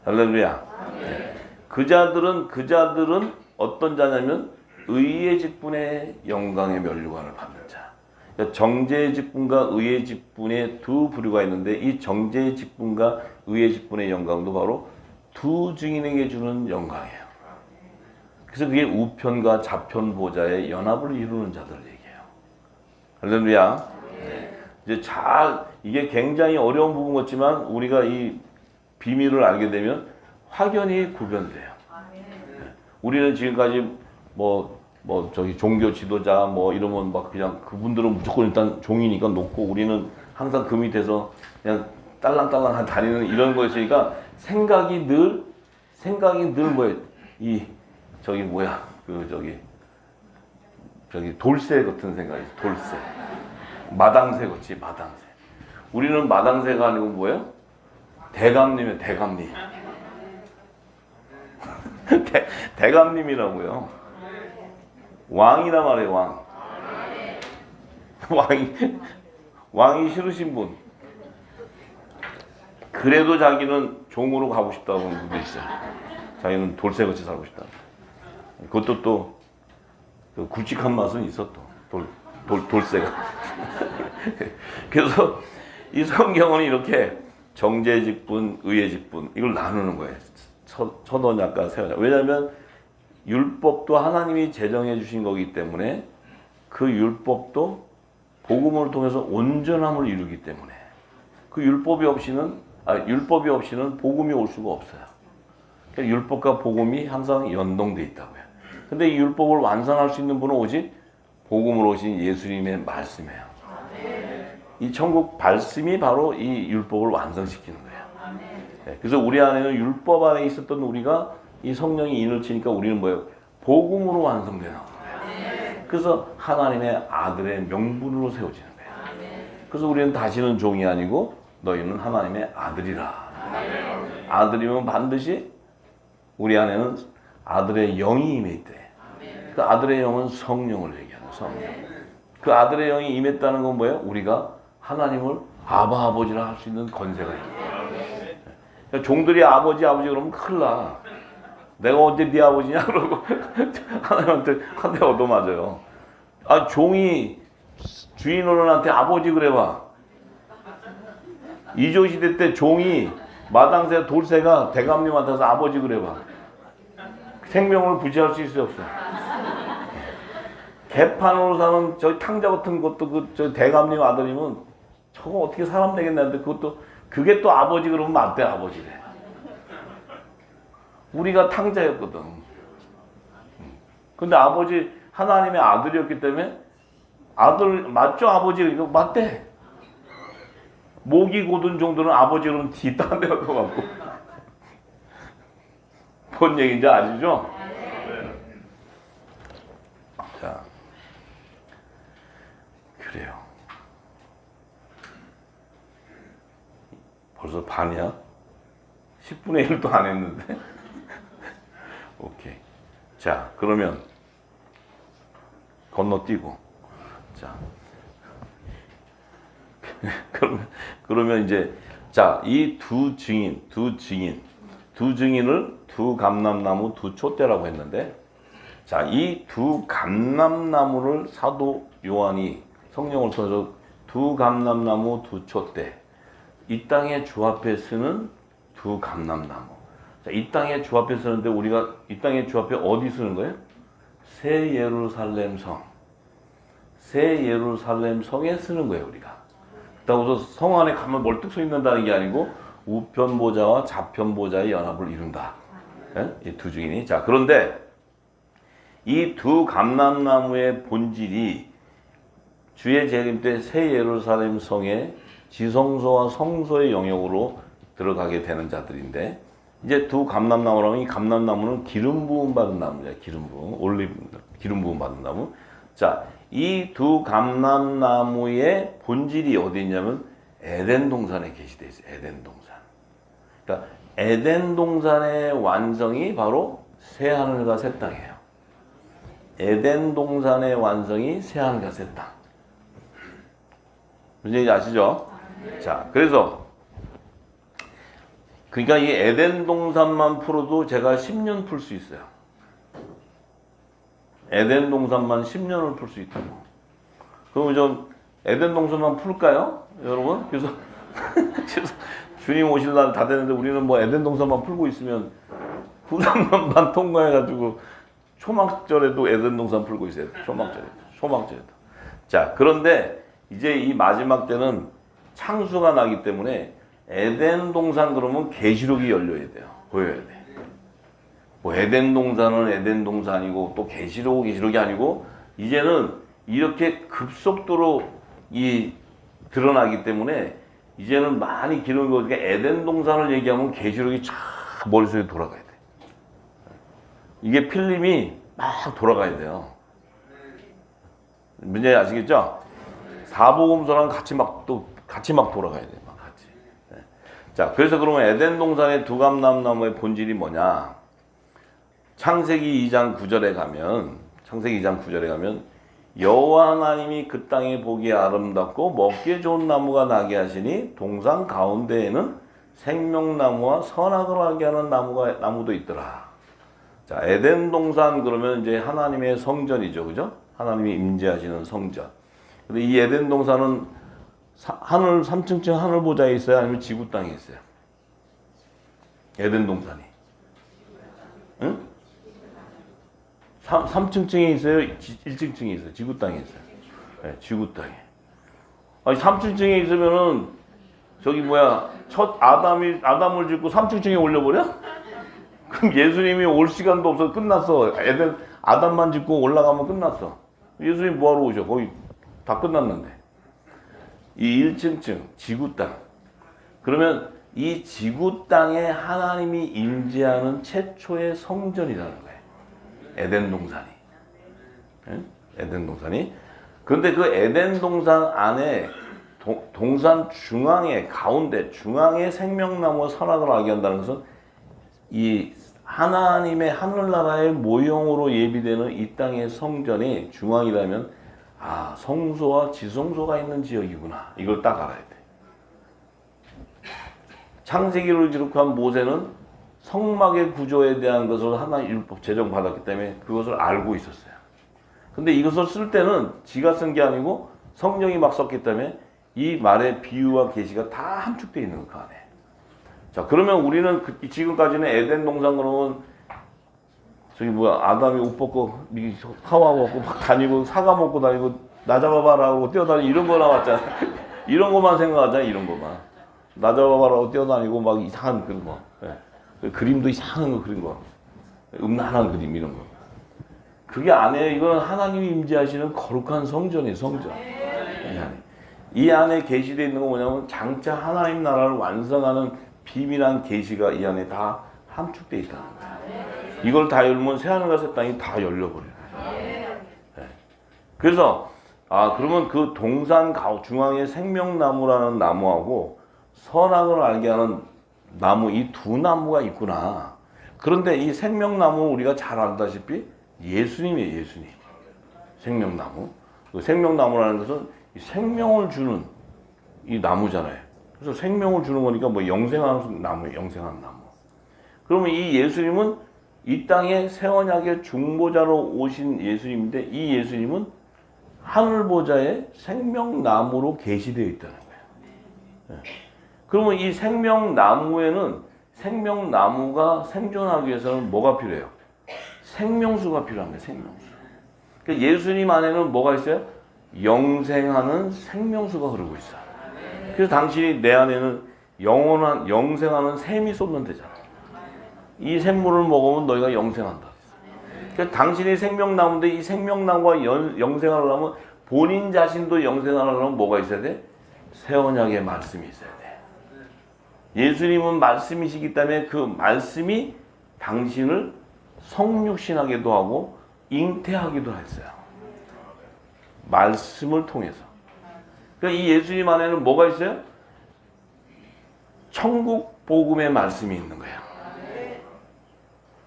할렐루야. 네. 그 자들은 어떤 자냐면 의의 직분의 영광의 면류관을 받는 자. 그러니까 정죄의 직분과 의의 직분의 두 부류가 있는데 이 정죄의 직분과 의의 직분의 영광도 바로 두 증인에게 주는 영광이에요. 그래서 그게 우편과 좌편 보좌의 연합을 이루는 자들을 얘기해요. 할렐루야. 네. 이제 이게 굉장히 어려운 부분 같지만 우리가 이 비밀을 알게 되면 확연히 구별돼요. 네. 우리는 지금까지 저기 종교 지도자 이러면 막 그냥 그분들은 무조건 일단 종이니까 놓고 우리는 항상 그 밑에서 그냥 딸랑딸랑 다니는 이런 거였으니까 생각이 늘 뭐예요? 저기 돌쇠 같은 생각이 돌쇠. 마당새 같지 마당새. 우리는 마당새가 아니고 뭐예요? 대감님이에요. 대감님. 대감님이라고요. 왕이란 말이에요. 왕이 싫으신 분. 그래도 자기는 종으로 가고 싶다고 하는 분도 있어요. 자기는 돌쇠같이 살고 싶다. 그것도 또 굵직한 맛은 있어 또. 돌쇠가. 그래서 이 성경은 이렇게 정죄의 직분, 의의 직분 이걸 나누는 거예요. 첫 언약과 새 언약. 왜냐하면 율법도 하나님이 제정해 주신 거기 때문에 그 율법도 복음을 통해서 온전함을 이루기 때문에 그 율법이 없이는 복음이 올 수가 없어요. 그러니까 율법과 복음이 항상 연동돼 있다고요. 근데 이 율법을 완성할 수 있는 분은 오직 복음으로 오신 예수님의 말씀이에요. 이 천국 말씀이 바로 이 율법을 완성시키는 거예요. 네, 그래서 우리 안에는 율법 안에 있었던 우리가 이 성령이 인을 치니까 우리는 뭐예요? 복음으로 완성되는 거예요. 그래서 하나님의 아들의 명분으로 세워지는 거예요. 그래서 우리는 다시는 종이 아니고 너희는 하나님의 아들이라. 아들이면 반드시 우리 안에는 아들의 영이 임해 있대. 그 아들의 영은 성령을 얘기하는 성령. 그 아들의 영이 임했다는 건 뭐예요? 우리가 하나님을 아버지라 할 수 있는 권세가 있는 거예요. 그러니까 종들이 아버지 그러면 큰일 나. 내가 언제 네 아버지냐 그러고 하나님한테 한 대 얻어맞아요. 종이 주인 어른한테 아버지 그래봐. 이조시대 때 종이 마당새 돌새가 대감님한테 가서 아버지 그래봐. 생명을 부지할 수 있어요 없어? 개판으로 사는 저 탕자 같은 것도 저 대감님 아들이면 저거 어떻게 사람 되겠는데 그게 또 아버지 그러면 맞대 아버지래. 우리가 탕자였거든. 근데 아버지 하나님의 아들이었기 때문에 아들 맞죠 아버지 이거 맞대. 목이 고든 정도는 아버지 그러면 뒷땅 대고 갖고 뭔 얘기인지 아시죠? 자, 그래요. 벌써 반이야? 10분의 1도 안 했는데? 오케이. 자, 그러면 건너뛰고. 자, 그러면 이제 자, 이 두 증인을 두 감람나무 두 촛대라고 했는데, 자, 이 두 감람나무를 사도 요한이 성령을 통해서 두 감람나무 두 촛대, 이 땅에 주 앞에 쓰는 두 감람나무. 자, 이 땅에 주 앞에 쓰는데 우리가 이 땅에 주 앞에 어디 쓰는 거예요? 새 예루살렘 성. 새 예루살렘 성에 쓰는 거예요, 우리가. 그렇다고 해서 성 안에 가면 멀뚝 서 있는다는 게 아니고 우편 보좌와 좌편 보좌의 연합을 이룬다. 예? 이 두 증인이. 자, 그런데 이 두 감람나무의 본질이 주의 재림 때 새 예루살렘 성의 지성소와 성소의 영역으로 들어가게 되는 자들인데, 이제 두 감람나무라면 이 감람나무는 기름 부음 받은 나무죠. 기름 부음, 기름 부음 받은 나무. 자, 이 두 감람나무의 본질이 어디 있냐면 에덴 동산에 계시돼 있어요. 에덴 동산. 그러니까 에덴 동산의 완성이 바로 새 하늘과 새 땅이에요. 에덴 동산의 완성이 새 하늘과 새 땅. 무슨 얘기인지 아시죠? 자, 그래서 그러니까 이 에덴 동산만 풀어도 제가 10년 풀 수 있어요. 에덴 동산만 10년을 풀 수 있다고. 그럼 좀 에덴 동산만 풀까요, 여러분? 그래서 주님 오실 날 다 되는데 우리는 뭐 에덴 동산만 풀고 있으면 부산만 통과해가지고 초막절에도 에덴 동산 풀고 있어요. 초막절에도. 자, 그런데 이제 이 마지막 때는 창수가 나기 때문에 에덴 동산 그러면 계시록이 열려야 돼요. 보여야 돼. 뭐 에덴 동산은 에덴 동산이고 또 계시록이 아니고 이제는 이렇게 급속도로 이 드러나기 때문에 이제는 많이 기록이 오니까 에덴 동산을 얘기하면 계시록이 쫙 머릿속에 돌아가야 돼. 이게 필름이 막 돌아가야 돼요. 문제 아시겠죠? 사복음서랑 같이 막 돌아가야 돼. 막 같이. 네. 자, 그래서 그러면 에덴 동산의 두 감람나무의 본질이 뭐냐? 창세기 2장 9절에 가면 여호와 하나님이 그 땅에 보기에 아름답고 먹기에 좋은 나무가 나게 하시니 동산 가운데에는 생명나무와 선악을 알게 하는 나무도 있더라. 자, 에덴 동산 그러면 이제 하나님의 성전이죠, 그죠? 하나님이 임재하시는 성전. 근데 이 에덴 동산은 하늘 3층쯤 하늘 보좌에 있어요, 아니면 지구 땅에 있어요? 에덴 동산이. 응? 3층층에 있어요? 1층층에 있어요? 지구 땅에 있어요? 네, 지구 땅에. 아니, 3층층에 있으면은 저기 뭐야 첫 아담을 짓고 3층에 올려버려? 그럼 예수님이 올 시간도 없어 끝났어. 애들 아담만 짓고 올라가면 끝났어. 예수님 뭐하러 오셔? 거기 다 끝났는데. 이 1층층 지구 땅. 그러면 이 지구 땅에 하나님이 임재하는 최초의 성전이라는 거예요. 에덴 동산이. 응? 에덴 동산이. 그런데 그 에덴 동산 안에 동산 중앙에 가운데 중앙에 생명나무와 선악을 알게 한다는 것은 이 하나님의 하늘나라의 모형으로 예비되는 이 땅의 성전이 중앙이라면 아 성소와 지성소가 있는 지역이구나. 이걸 딱 알아야 돼. 창세기를 기록한 모세는 성막의 구조에 대한 것을 하나님 율법 제정받았기 때문에 그것을 알고 있었어요. 근데 이것을 쓸 때는 지가 쓴 게 아니고 성령이 막 썼기 때문에 이 말의 비유와 계시가 다 함축되어 있는 그 안에. 자, 그러면 우리는 지금까지는 에덴 동산 그러면 저기 뭐야 아담이 옷 벗고 하와 먹고 막 다니고 사과 먹고 다니고 나 잡아봐라고 뛰어다니고 이런 거 나왔잖아. 이런 것만 생각하잖아. 이런 것만. 나 잡아봐라고 뛰어다니고 막 이상한 그런 거. 네. 그림도 이상한 거 그린 거. 음란한 그림 이런 거. 그게 아니에요. 이건 하나님이 임재하시는 거룩한 성전이에요. 성전. 이 안에 계시되어 있는 건 뭐냐면 장차 하나님 나라를 완성하는 비밀한 계시가 이 안에 다 함축되어 있다는 거예요. 이걸 다 열면 새하늘과 새 땅이 다 열려버려요. 네. 그래서 그러면 그 동산 중앙에 생명나무라는 나무하고 선악을 알게 하는 나무 이 두 나무가 있구나. 그런데 이 생명나무 우리가 잘 알다시피 예수님이에요. 예수님. 생명나무. 그 생명나무라는 것은 생명을 주는 이 나무잖아요. 그래서 생명을 주는 거니까 뭐 영생하는 나무예요. 영생하는 나무. 그러면 이 예수님은 이 땅에 새 언약의 중보자로 오신 예수님인데 이 예수님은 하늘 보좌에 생명나무로 계시되어 있다는 거예요. 그러면 이 생명나무에는 생명나무가 생존하기 위해서는 뭐가 필요해요? 생명수가 필요합니다. 생명수. 그러니까 예수님 안에는 뭐가 있어요? 영생하는 생명수가 흐르고 있어요. 그래서 당신이 내 안에는 영원한 영생하는 샘이 쏟는다잖아. 이 샘물을 먹으면 너희가 영생한다. 그러니까 당신이 생명나무인데 이 생명나무가 영생하려면 본인 자신도 영생하려면 뭐가 있어야 돼? 새 언약의 말씀이 있어야 돼. 예수님은 말씀이시기 때문에 그 말씀이 당신을 성육신하기도 하고 잉태하기도 했어요. 말씀을 통해서. 그러니까 이 예수님 안에는 뭐가 있어요? 천국 복음의 말씀이 있는 거예요.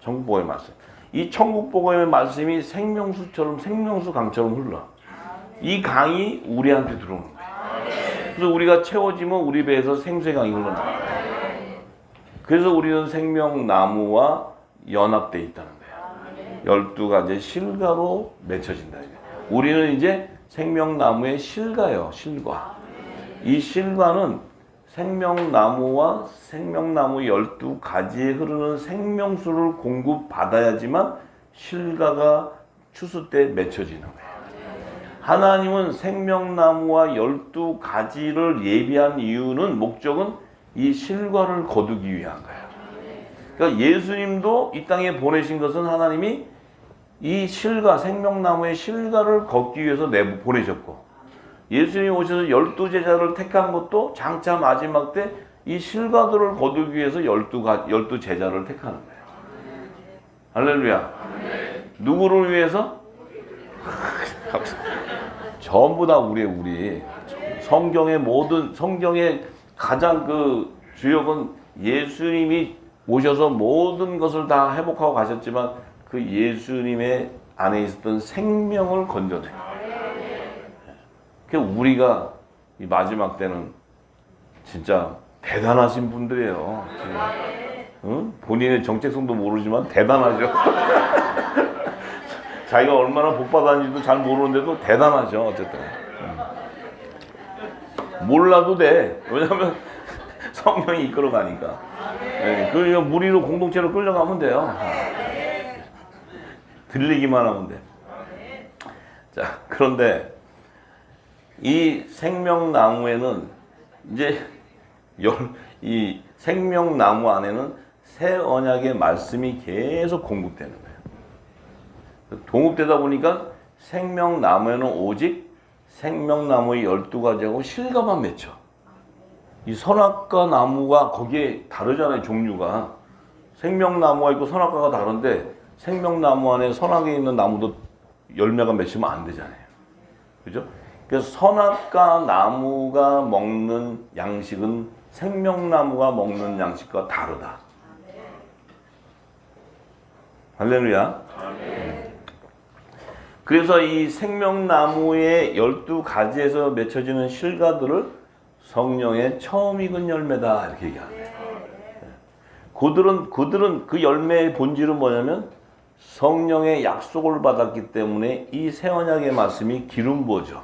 천국 복음의 말씀. 이 천국 복음의 말씀이 생명수처럼 생명수 강처럼 흘러. 이 강이 우리한테 들어오는 거예요. 그래서 우리가 채워지면 우리 배에서 생수의 강이 흘러나와요. 그래서 우리는 생명나무와 연합되어 있다는 거예요. 12가지 실과로 맺혀진다. 우리는 이제 생명나무의 실과예요. 실과. 이 실과는 생명나무와 생명나무 12가지에 흐르는 생명수를 공급받아야지만 실과가 추수 때 맺혀지는 거예요. 하나님은 생명나무와 12가지를 예비한 이유는 목적은 이 실과를 거두기 위한 거예요. 그러니까 예수님도 이 땅에 보내신 것은 하나님이 이 실과, 생명나무의 실과를 걷기 위해서 보내셨고 예수님이 오셔서 12제자를 택한 것도 장차 마지막 때 이 실과들을 거두기 위해서 12제자를 택하는 거예요. 할렐루야. 누구를 위해서? 전부 다 우리. 성경의 가장 그 주역은 예수님이 오셔서 모든 것을 다 회복하고 가셨지만 그 예수님의 안에 있었던 생명을 건져내요. 그 우리가 이 마지막 때는 진짜 대단하신 분들이에요. 응? 본인의 정체성도 모르지만 대단하죠. 자기가 얼마나 복 받았는지도 잘 모르는데도 대단하죠. 어쨌든 몰라도 돼. 왜냐하면 성령이 이끌어가니까. 네, 그러니까 무리로 공동체로 끌려가면 돼요. 들리기만 하면 돼. 자, 그런데 이 생명나무에는 이제 이 생명나무 안에는 새 언약의 말씀이 계속 공급되는 거예요. 공급되다 보니까 생명나무에는 오직 생명나무의 12가지하고 실과만 맺혀. 이 선악과 나무가 거기에 다르잖아요, 종류가. 생명나무가 있고 선악과가 다른데 생명나무 안에 선악에 있는 나무도 열매가 맺히면 안 되잖아요. 그죠? 그래서 선악과 나무가 먹는 양식은 생명나무가 먹는 양식과 다르다. 할렐루야. 그래서 이 생명나무의 12가지에서 맺혀지는 실과들을 성령의 처음 익은 열매다 이렇게 얘기합니다. 그들은 그 열매의 본질은 뭐냐면 성령의 약속을 받았기 때문에 이 새 언약의 말씀이 기름 부어져.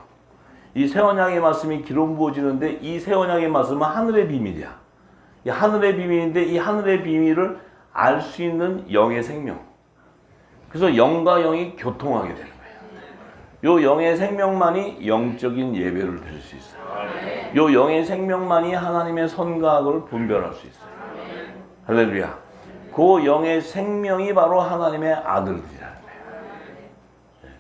이 새 언약의 말씀이 기름 부어지는데 이 새 언약의 말씀은 하늘의 비밀이야. 이 하늘의 비밀인데 이 하늘의 비밀을 알 수 있는 영의 생명. 그래서 영과 영이 교통하게 되는 거예요. 요 영의 생명만이 영적인 예배를 드릴 수 있어요. 요 영의 생명만이 하나님의 선과 악을 분별할 수 있어요. 할렐루야. 그 영의 생명이 바로 하나님의 아들들이라는 거예요.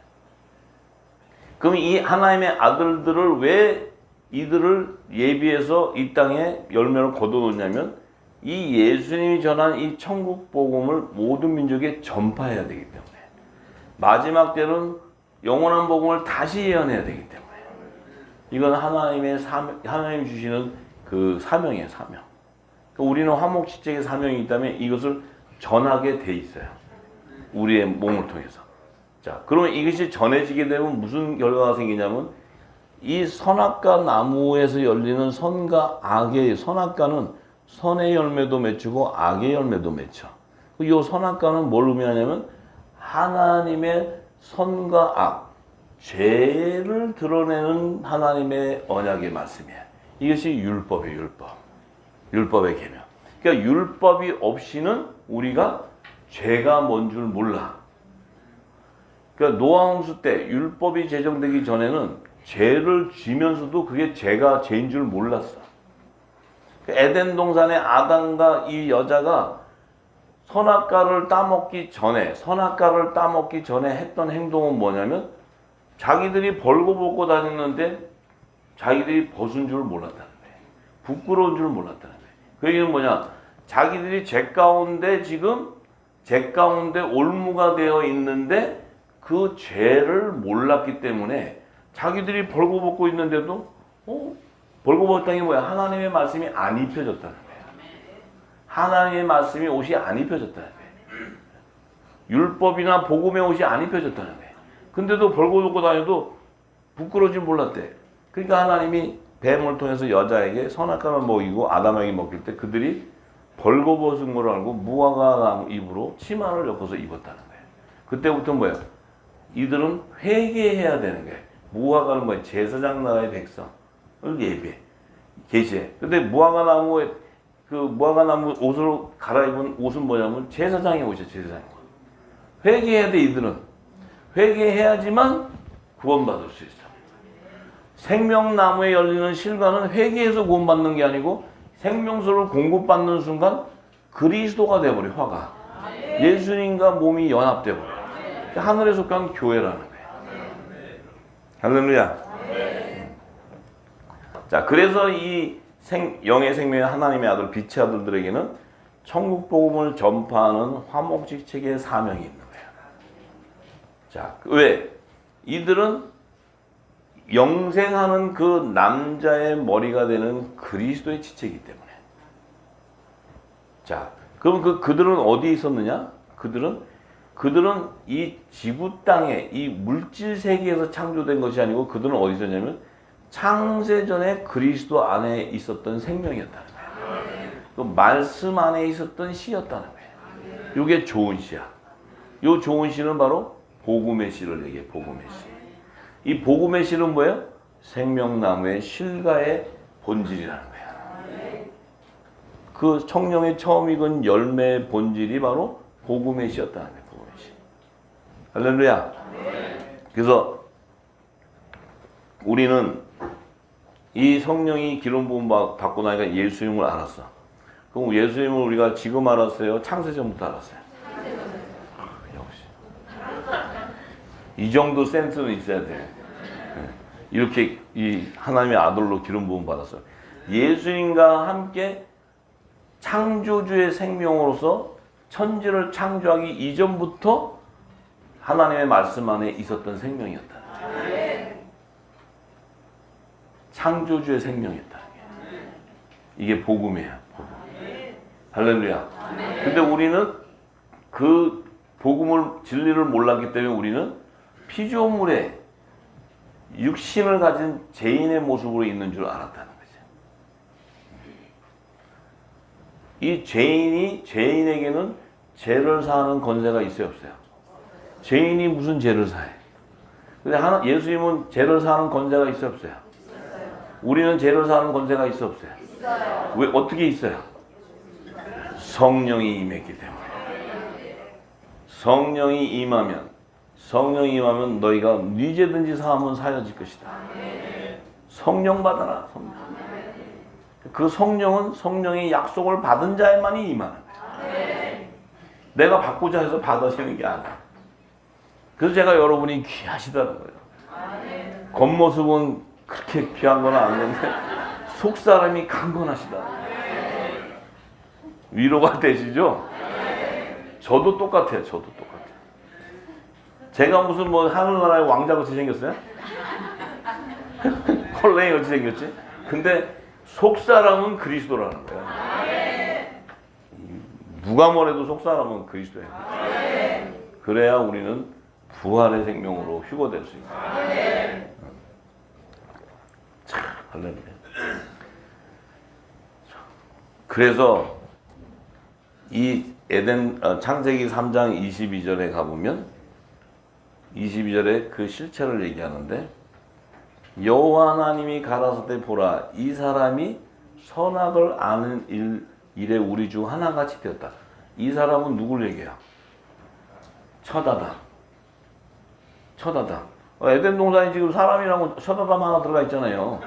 그럼 이 하나님의 아들들을 왜 이들을 예비해서 이 땅에 열매를 거둬놓냐면 이 예수님이 전한 이 천국 복음을 모든 민족에 전파해야 되기 때문에 마지막 때는 영원한 복음을 다시 예언해야 되기 때문에 이건 하나님 주시는 그 사명이에요, 사명. 우리는 화목지책의 사명이 있다면 이것을 전하게 돼 있어요. 우리의 몸을 통해서. 자, 그러면 이것이 전해지게 되면 무슨 결과가 생기냐면 이 선악과 나무에서 열리는 선과 악의 선악과는 선의 열매도 맺히고 악의 열매도 맺혀. 이 선악과는 뭘 의미하냐면 하나님의 선과 악, 죄를 드러내는 하나님의 언약의 말씀이에요. 이것이 율법이에요, 율법. 율법의 계명. 그러니까 율법이 없이는 우리가 죄가 뭔 줄 몰라. 그러니까 노아홍수 때 율법이 제정되기 전에는 죄를 지면서도 그게 죄가 죄인 줄 몰랐어. 에덴 동산의 아담과 이 여자가 선악과를 따먹기 전에 했던 행동은 뭐냐면 자기들이 벌거벗고 다녔는데 자기들이 벗은 줄 몰랐다는 거예요. 부끄러운 줄 몰랐다는 거예요. 그 얘기는 뭐냐? 자기들이 죄 가운데 올무가 되어 있는데 그 죄를 몰랐기 때문에 자기들이 벌거벗고 있는데도 벌거벗었다는 게 뭐야? 하나님의 말씀이 안 입혀졌다는 거예요. 하나님의 말씀이 옷이 안 입혀졌다는 거예요. 율법이나 복음의 옷이 안 입혀졌다는 거예요. 근데도 벌거벗고 다녀도 부끄러워지 몰랐대. 그러니까 하나님이 뱀을 통해서 여자에게 선악과를 먹이고 아담에게 먹일 때 그들이 벌거벗은 걸 알고 무화과 나무 잎으로 치마를 엮어서 입었다는 거예요. 그때부터 뭐예요? 이들은 회개해야 되는 거예요. 무화과는 뭐예요? 제사장 나라의 백성을 예비해. 계시해. 근데 무화과 나무 옷으로 갈아입은 옷은 뭐냐면 제사장의 옷이야, 제사장의 옷. 회개해야 돼, 이들은. 회개해야지만 구원받을 수 있어. 생명나무에 열리는 실과는 회개해서 구원받는 게 아니고 생명수를 공급받는 순간 그리스도가 돼버려, 화가. 예수님과 몸이 연합돼버려. 하늘에 속한 교회라는 거예요. 할렐루야. 자, 그래서 이 영의 생명의 하나님의 아들, 빛의 아들들에게는 천국 복음을 전파하는 화목지책의 사명이 있는 거예요. 자, 왜? 이들은 영생하는 그 남자의 머리가 되는 그리스도의 지체이기 때문에. 자, 그럼 그들은 어디에 있었느냐? 그들은 이 지구 땅에 이 물질 세계에서 창조된 것이 아니고 그들은 어디 있었냐면 창세전에 그리스도 안에 있었던 생명이었다는 거예요. 그 말씀 안에 있었던 씨였다는 거예요. 이게 좋은 씨야. 이 좋은 씨는 바로 복음의 씨를 얘기해. 복음의 씨. 이 복음의 씨는 뭐예요? 생명나무의 실과의 본질이라는 거예요. 그 청령의 처음 익은 열매의 본질이 바로 복음의 씨였다는 거예요. 복음의 씨. 할렐루야. 그래서 우리는 이 성령이 기름 부음 받고 나니까 예수님을 알았어. 그럼 예수님을 우리가 지금 알았어요? 창세전부터 알았어요? 역시. 이 정도 센스는 있어야 돼. 이렇게 이 하나님의 아들로 기름 부음 받았어요. 예수님과 함께 창조주의 생명으로서 천지를 창조하기 이전부터 하나님의 말씀 안에 있었던 생명이었다. 창조주의 생명이었다. 이게 복음이에요. 복음. 할렐루야. 근데 우리는 그 복음을 진리를 몰랐기 때문에 우리는 피조물에 육신을 가진 죄인의 모습으로 있는 줄 알았다는 거죠. 이 죄인에게는 죄를 사하는 권세가 있어요, 없어요? 죄인이 무슨 죄를 사해? 근데 예수님은 죄를 사하는 권세가 있어요, 없어요? 우리는 죄를 사하는 권세가 있어, 없어요? 왜, 어떻게 있어요? 성령이 임했기 때문에. 성령이 임하면 너희가 네 죄든지 사하면 사여질 것이다. 성령 받아라. 성령. 그 성령은 성령의 약속을 받은 자에만이 임하는 거예요. 내가 받고자 해서 받아지는 게 아니야. 그래서 제가 여러분이 귀하시다는 거예요. 겉모습은 그렇게 귀한 건 아닌데 속사람이 강건하시다. 위로가 되시죠? 저도 똑같아요. 제가 무슨 뭐 하늘나라의 왕자같이 생겼어요? 헐랭이같이 생겼지? 근데 속사람은 그리스도라는 거야. 누가 뭐래도 속사람은 그리스도예요. 그래야 우리는 부활의 생명으로 휴거될 수 있어요. 참, 할렐루야. 그래서 이 창세기 3장 22절에 가보면 22절에 그 실체를 얘기하는데 여호와 하나님이 가라사대 보라 이 사람이 선악을 아는 일에 우리 중 하나같이 되었다. 이 사람은 누굴 얘기해요? 첫 아담. 에덴 동산에 지금 사람이라고 첫 아담 하나 들어가 있잖아요.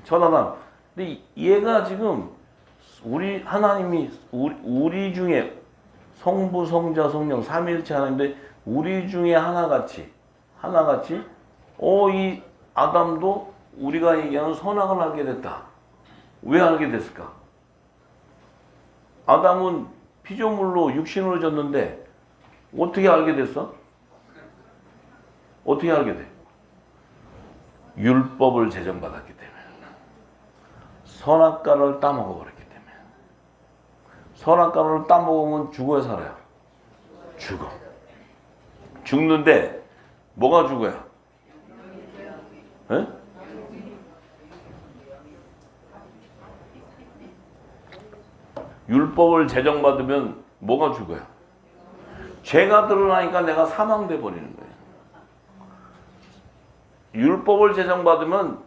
첫 아담. 근데 얘가 지금 하나님이 우리 중에 성부, 성자, 성령 삼위일체 하나인데 우리 중에 하나같이 이 아담도 우리가 얘기하는 선악을 알게 됐다. 왜 알게 됐을까? 아담은 피조물로 육신으로 졌는데 어떻게 알게 됐어? 어떻게 알게 돼? 율법을 제정받았기 때문에. 선악과를 따먹어버렸기 때문에. 선악과를 따먹으면 죽어야 살아요? 죽어. 죽는데 뭐가 죽어요? 에? 율법을 제정받으면 뭐가 죽어요? 죄가 드러나니까 내가 사망돼 버리는 거예요. 율법을 제정받으면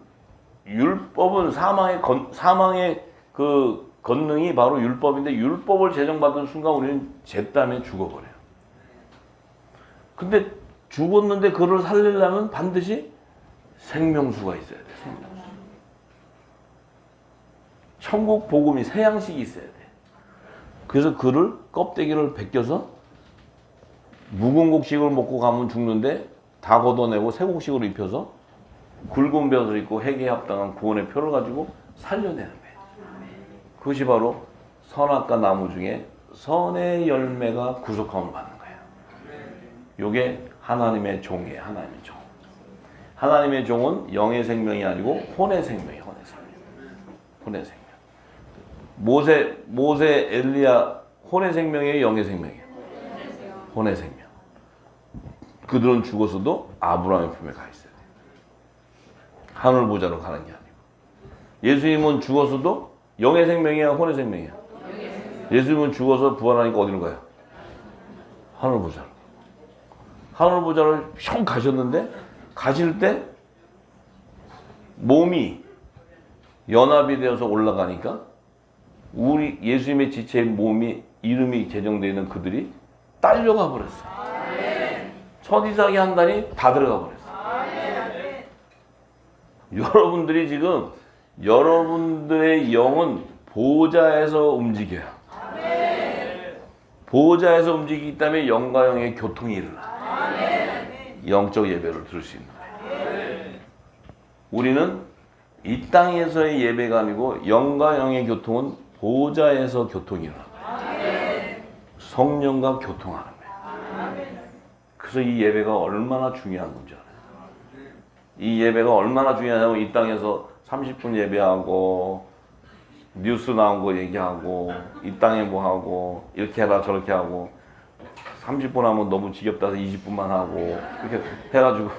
율법은 사망의 그 권능이 바로 율법인데 율법을 제정받은 순간 우리는 죄 때문에 죽어버려요. 근데 죽었는데 그를 살리려면 반드시 생명수가 있어야 돼. 생명수. 천국 복음이 새 양식이 있어야 돼. 그래서 그를 껍데기를 벗겨서 묵은 곡식을 먹고 가면 죽는데 다 걷어내고 새 곡식으로 입혀서 굵은 벼슬 입고 회개에 합당한 구원의 표를 가지고 살려내는 거예요. 그것이 바로 선악과 나무 중에 선의 열매가 구속함을 받는 거예요. 요게 하나님의 종이에요. 하나님의 종. 하나님의 종은 영의 생명이 아니고 혼의 생명이에요. 혼의 생명. 모세, 엘리야 혼의 생명이에요? 영의 생명이에요? 혼의 생명. 그들은 죽었어도 아브라함의 품에 가 있어야 돼요. 하늘 보좌로 가는 게 아니고. 예수님은 죽었어도 영의 생명이야, 혼의 생명이야? 예수님은 죽어서 부활하니까 어디로 가요? 하늘 보좌로. 하늘 보좌를 형 가셨는데 가실 때 몸이 연합이 되어서 올라가니까 우리 예수님의 지체의 몸이 이름이 제정되어 있는 그들이 딸려가 버렸어요. 첫 이삭이 한다니 다 들어가 버렸어요. 여러분들이 지금 여러분들의 영은 보좌에서 움직여요. 보좌에서 움직이기 때문에 영과 영의 교통이 일어나. 영적 예배를 들을 수 있는 거예요. 우리는 이 땅에서의 예배가 아니고 영과 영의 교통은 보좌에서 교통이 일어나. 성령과 교통하는 거예요. 그래서 이 예배가 얼마나 중요한 건지 알아요. 이 예배가 얼마나 중요하냐면 이 땅에서 30분 예배하고 뉴스 나온 거 얘기하고 이 땅에 뭐 하고 이렇게 해라 저렇게 하고 30분 하면 너무 지겹다 해서 20분만 하고 이렇게 해가지고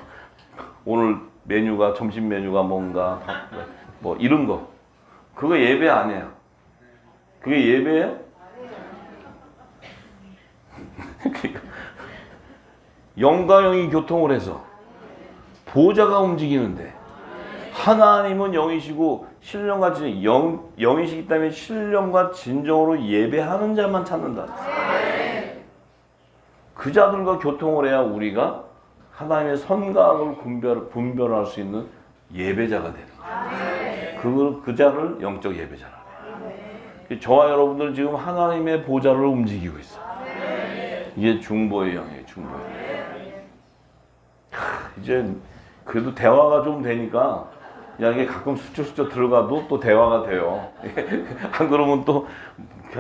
오늘 메뉴가 점심 메뉴가 뭔가 뭐 이런 거 그거 예배 아니에요. 그게 예배예요? 영과 영이 교통을 해서 보좌가 움직이는데 하나님은 영이시고 신령과 진정 영이시기 때문에 신령과 진정으로 예배하는 자만 찾는다. 그 자들과 교통을 해야 우리가 하나님의 선각을 분별할 수 있는 예배자가 되는 거예요. 그 자를 영적 예배자라 해요. 저와 여러분들은 지금 하나님의 보좌를 움직이고 있어요. 이게 중보의 영이에요. 중보의 영. 이제 그래도 대화가 좀 되니까 그냥 이게 가끔 스쳐 들어가도 또 대화가 돼요. 안 그러면 또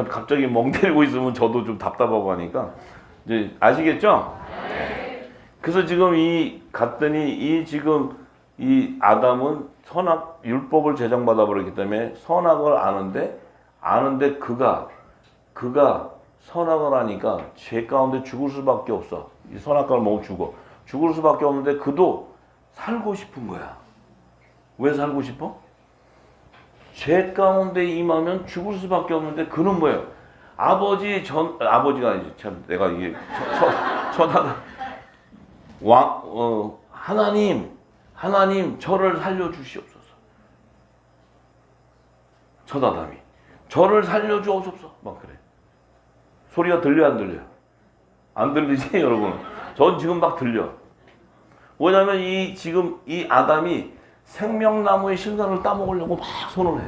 갑자기 멍 때리고 있으면 저도 좀 답답하고 하니까 이제 아시겠죠? 그래서 지금 갔더니 지금 이 아담은 선악 율법을 제정받아 버렸기 때문에 선악을 아는데 그가 선악을 하니까 죄 가운데 죽을 수밖에 없어. 이 선악과를 먹으면 죽을 수밖에 없는데 그도 살고 싶은 거야. 왜 살고 싶어? 죄 가운데 임하면 죽을 수밖에 없는데 그는 뭐예요? 아버지가 아니지. 참 내가 이게 천하가 하나님 저를 살려 주시옵소서. 첫아담이 저를 살려 주옵소서. 막 그래. 소리가 들려 안 들려? 안 들리지 여러분? 전 지금 막 들려. 왜냐면 지금 이 아담이 생명나무의 실과를 따먹으려고 막 손을 해.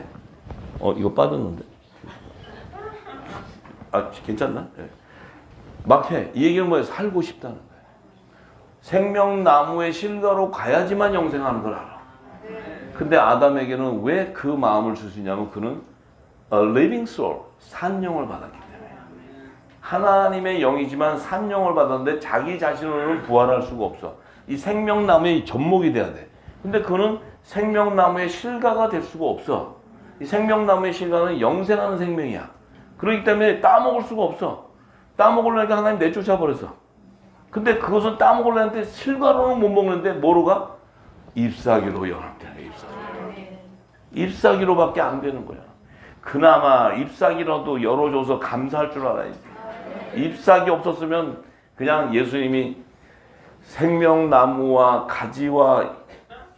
이거 빠졌는데. 괜찮나? 네. 막 해. 이 얘기는 뭐예요? 살고 싶다는 거예요. 생명나무의 실과로 가야지만 영생하는 걸 알아. 근데 아담에게는 왜 그 마음을 줄 수 있냐면 그는 a living soul, 산영을 받았기 때문에. 하나님의 영이지만 산영을 받았는데 자기 자신으로는 부활할 수가 없어. 이 생명나무의 접목이 돼야 돼. 근데 그는 생명나무의 실과가 될 수가 없어. 이 생명나무의 실과는 영생하는 생명이야. 그렇기 때문에 따먹을 수가 없어. 따먹으려니까 하나님 내쫓아 버렸어. 근데 그것은 따먹으려는데 실과로는 못 먹는데 뭐로 가? 잎사귀로 연합되는 거야. 잎사귀로밖에 안 되는 거야. 그나마 잎사귀라도 열어줘서 감사할 줄 알아야지. 잎사귀 없었으면 그냥 예수님이 생명나무와 가지와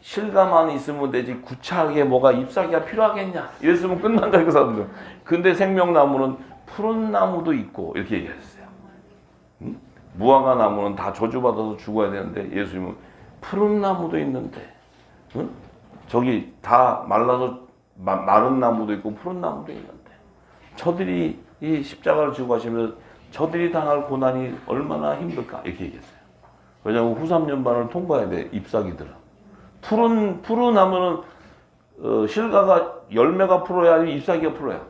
실과만 있으면 되지 구차하게 뭐가 잎사귀가 필요하겠냐 이랬으면 끝난다 그 사람들. 근데 생명나무는 푸른 나무도 있고 이렇게 얘기했어요. 응? 무화과 나무는 다 저주받아서 죽어야 되는데 예수님은 푸른 나무도 있는데 응? 저기 다 말라서 마른 나무도 있고 푸른 나무도 있는데 저들이 이 십자가를 지고 가시면서 저들이 당할 고난이 얼마나 힘들까 이렇게 얘기했어요. 왜냐하면 후 3년반을 통과해야 돼. 잎사귀들은. 푸른 나무는 실과가 열매가 풀어야 아니면 잎사귀가 풀어야.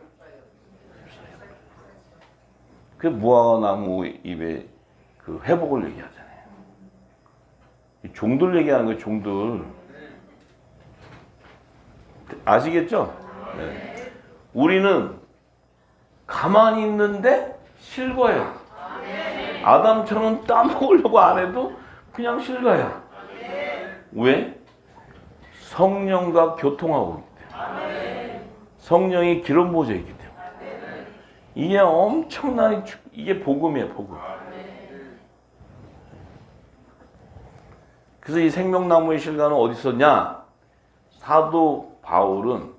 그 무화과나무 잎의 그 회복을 얘기하잖아요. 종들 얘기하는 거예요. 종들. 아시겠죠? 네. 우리는 가만히 있는데 실과야. 아담처럼 따먹으려고 안 해도 그냥 실과야. 왜? 성령과 교통하고 있기 때문에. 성령이 기름 보좌에 있기 때문에. 이게 엄청난 이게 복음이에요. 복음. 그래서 이 생명나무의 실과는 어디 있었냐? 사도 바울은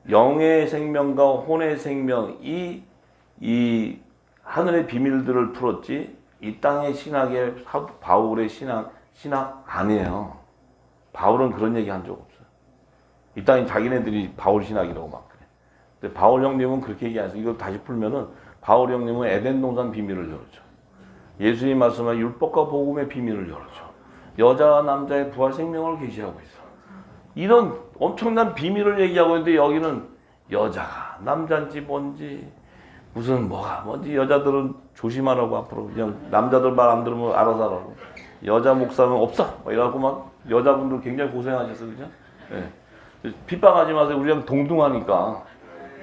영의 생명과 혼의 생명 이 하늘의 비밀들을 풀었지 이 땅의 신학의 사도 바울의 신학 아니에요. 바울은 그런 얘기 한 적 없어요. 이 땅이 자기네들이 바울 신학이라고 막 그래. 근데 바울 형님은 그렇게 얘기 안 해서 이걸 다시 풀면은 바울 형님은 에덴 동산 비밀을 열었죠. 예수님 말씀한 율법과 복음의 비밀을 열었죠. 여자와 남자의 부활 생명을 계시하고 있어. 이런 엄청난 비밀을 얘기하고 있는데 여기는 여자가 남자인지 뭔지 무슨 뭐가 뭔지 여자들은 조심하라고 앞으로 그냥 남자들 말 안 들으면 알아서 하라고. 여자 목사는 없어. 이러고 막 여자분들 굉장히 고생하셨어요. 그죠? 네. 핍박하지 마세요. 우리랑 동등하니까.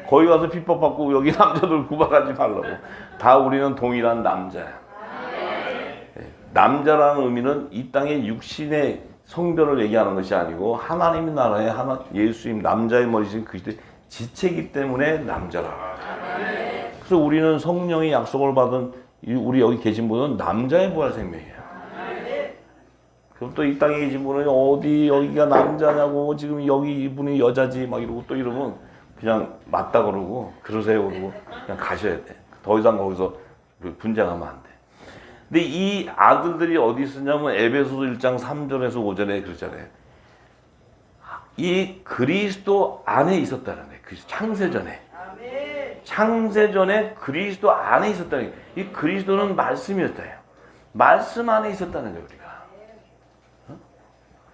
거기 가서 핍박받고 여기 남자들 구박하지 말라고. 다 우리는 동일한 남자야. 남자라는 의미는 이 땅의 육신의 성별을 얘기하는 것이 아니고 하나님의 나라의 예수님 남자의 머리신 그리스도의 지체이기 때문에 남자라. 그래서 우리는 성령의 약속을 받은 우리 여기 계신 분은 남자의 부활 생명이에요. 그럼 또 이 땅에 계신 분은 어디 여기가 남자냐고 지금 여기 이분이 여자지 막 이러고 또 이러면 그냥 맞다 그러고 그러세요 그러고 그냥 가셔야 돼. 더 이상 거기서 분쟁하면 안 돼. 근데 이 아들들이 어디 있었냐면 에베소서 1장 3절에서 5절에 그러잖아요. 이 그리스도 안에 있었다는 거예요. 창세전에. 창세전에 그리스도 안에 있었다는 거예요. 이 그리스도는 말씀이었다요. 말씀 안에 있었다는 거예요, 우리가.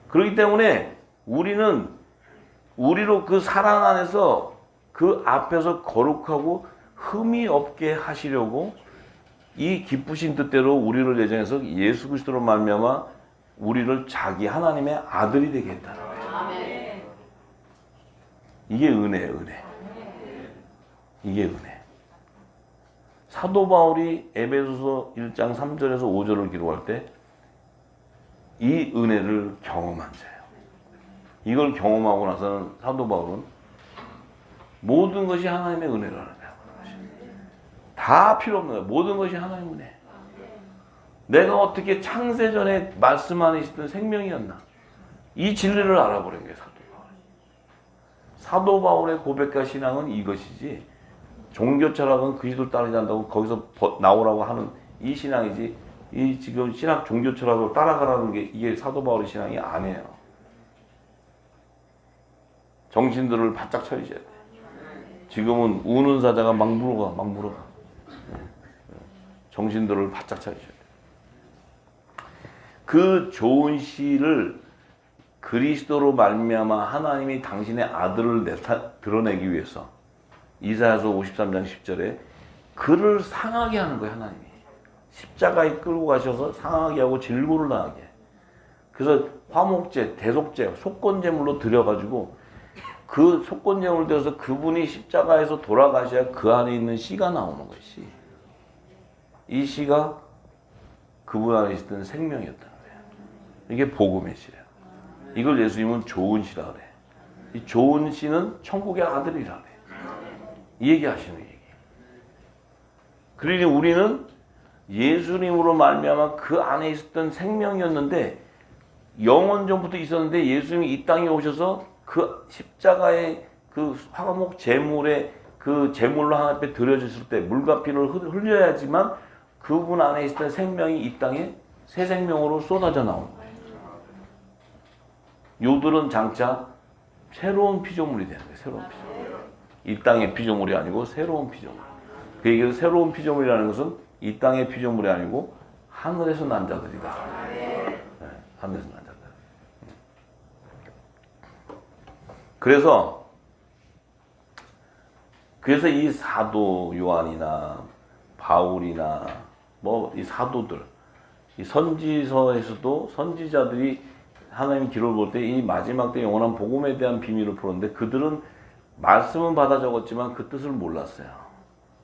그렇기 때문에 우리로 그 사랑 안에서 그 앞에서 거룩하고 흠이 없게 하시려고 이 기쁘신 뜻대로 우리를 예정해서 예수 그리스도로 말미암아 우리를 자기 하나님의 아들이 되게 했다는 거예요. 이게 은혜예요, 은혜. 이게 은혜. 사도 바울이 에베소서 1장 3절에서 5절을 기록할 때 이 은혜를 경험한 자예요. 이걸 경험하고 나서는 사도 바울은 모든 것이 하나님의 은혜라는 거예요. 다 필요 없는 거예요. 모든 것이 하나님의 은혜. 내가 어떻게 창세전에 말씀 안에 있었던 생명이었나. 이 진리를 알아버린 거예요. 사도 바울의 고백과 신앙은 이것이지 종교 철학은 그리스도를 따르지 않는다고 거기서 나오라고 하는 이 신앙이지 이 지금 신학 종교 철학을 따라가라는 게 이게 사도 바울의 신앙이 아니에요. 정신들을 바짝 차리셔야 돼. 지금은 우는 사자가 막 물어가. 정신들을 바짝 차리셔야 돼. 그 좋은 시를 그리스도로 말미암아 하나님이 당신의 아들을 드러내기 위해서 이사야서 53장 10절에 그를 상하게 하는 거예요. 하나님이. 십자가에 끌고 가셔서 상하게 하고 질고를 당하게. 그래서 화목제, 대속제, 속건제물로 드려가지고 그 속건제물을 드려서 그분이 십자가에서 돌아가셔야 그 안에 있는 씨가 나오는 것이. 이 씨가 그분 안에 있었던 생명이었다는 거예요. 이게 복음의 씨예요. 이걸 예수님은 좋은 씨라 그래. 이 좋은 씨는 천국의 아들이라 그래. 이 얘기 하시는 얘기. 그러니 우리는 예수님으로 말미암아 그 안에 있었던 생명이었는데 영원 전부터 있었는데 예수님이 이 땅에 오셔서 그 십자가의 그 화목 제물의 그 제물로 하나님 앞에 드려졌을 때 물과 피를 흘려야지만 그분 안에 있었던 생명이 이 땅에 새 생명으로 쏟아져 나오는 거예요. 요들은 장차 새로운 피조물이 되는 거예요. 새로운 피조물. 이 땅의 피조물이 아니고 새로운 피조물. 그 얘기는 새로운 피조물이라는 것은 이 땅의 피조물이 아니고 하늘에서 난 자들이다. 네, 하늘에서 난 자들. 그래서 이 사도 요한이나 바울이나 뭐 이 사도들, 이 선지서에서도 선지자들이 하나님 기록을 볼 때 이 마지막 때 영원한 복음에 대한 비밀을 풀었는데 그들은 말씀은 받아 적었지만 그 뜻을 몰랐어요.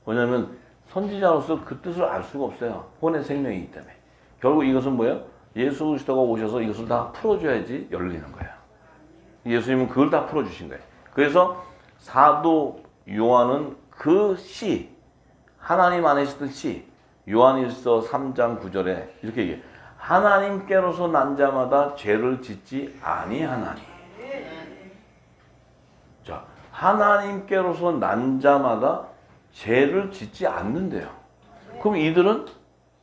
왜냐하면 선지자로서 그 뜻을 알 수가 없어요. 혼의 생명이기 때문에. 결국 이것은 뭐예요? 예수 그리스도가 오셔서 이것을 다 풀어줘야지 열리는 거예요. 예수님은 그걸 다 풀어주신 거예요. 그래서 사도 요한은 그 씨, 하나님 안에 있었던 씨, 요한일서 3장 9절에 이렇게 얘기해요. 하나님께로서 난 자마다 죄를 짓지 아니하나니. 자, 하나님께로서 난 자마다 죄를 짓지 않는데요. 그럼 이들은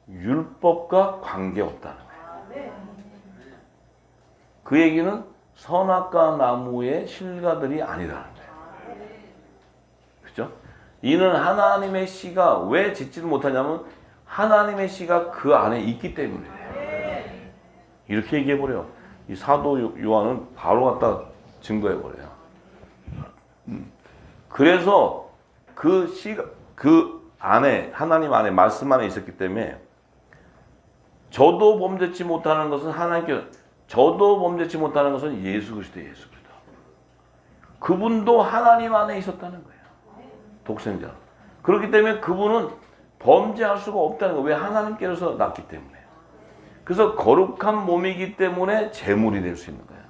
율법과 관계없다는 거예요. 그 얘기는 선악과 나무의 실과들이 아니라는 거예요. 그죠? 이는 하나님의 씨가 왜 짓지를 못하냐면 하나님의 씨가 그 안에 있기 때문이에요. 이렇게 얘기해버려요. 이 사도 요한은 바로 갖다 증거해버려요. 그래서 그 씨가 그 안에 하나님 안에 말씀 안에 있었기 때문에 저도 범죄치 못하는 것은 하나님께 저도 범죄치 못하는 것은 예수 그리스도예요. 예수 그리스도. 그분도 하나님 안에 있었다는 거예요. 독생자. 그렇기 때문에 그분은 범죄할 수가 없다는 거예요. 왜? 하나님께서 낳기 때문에. 그래서 거룩한 몸이기 때문에 제물이 될 수 있는 거예요.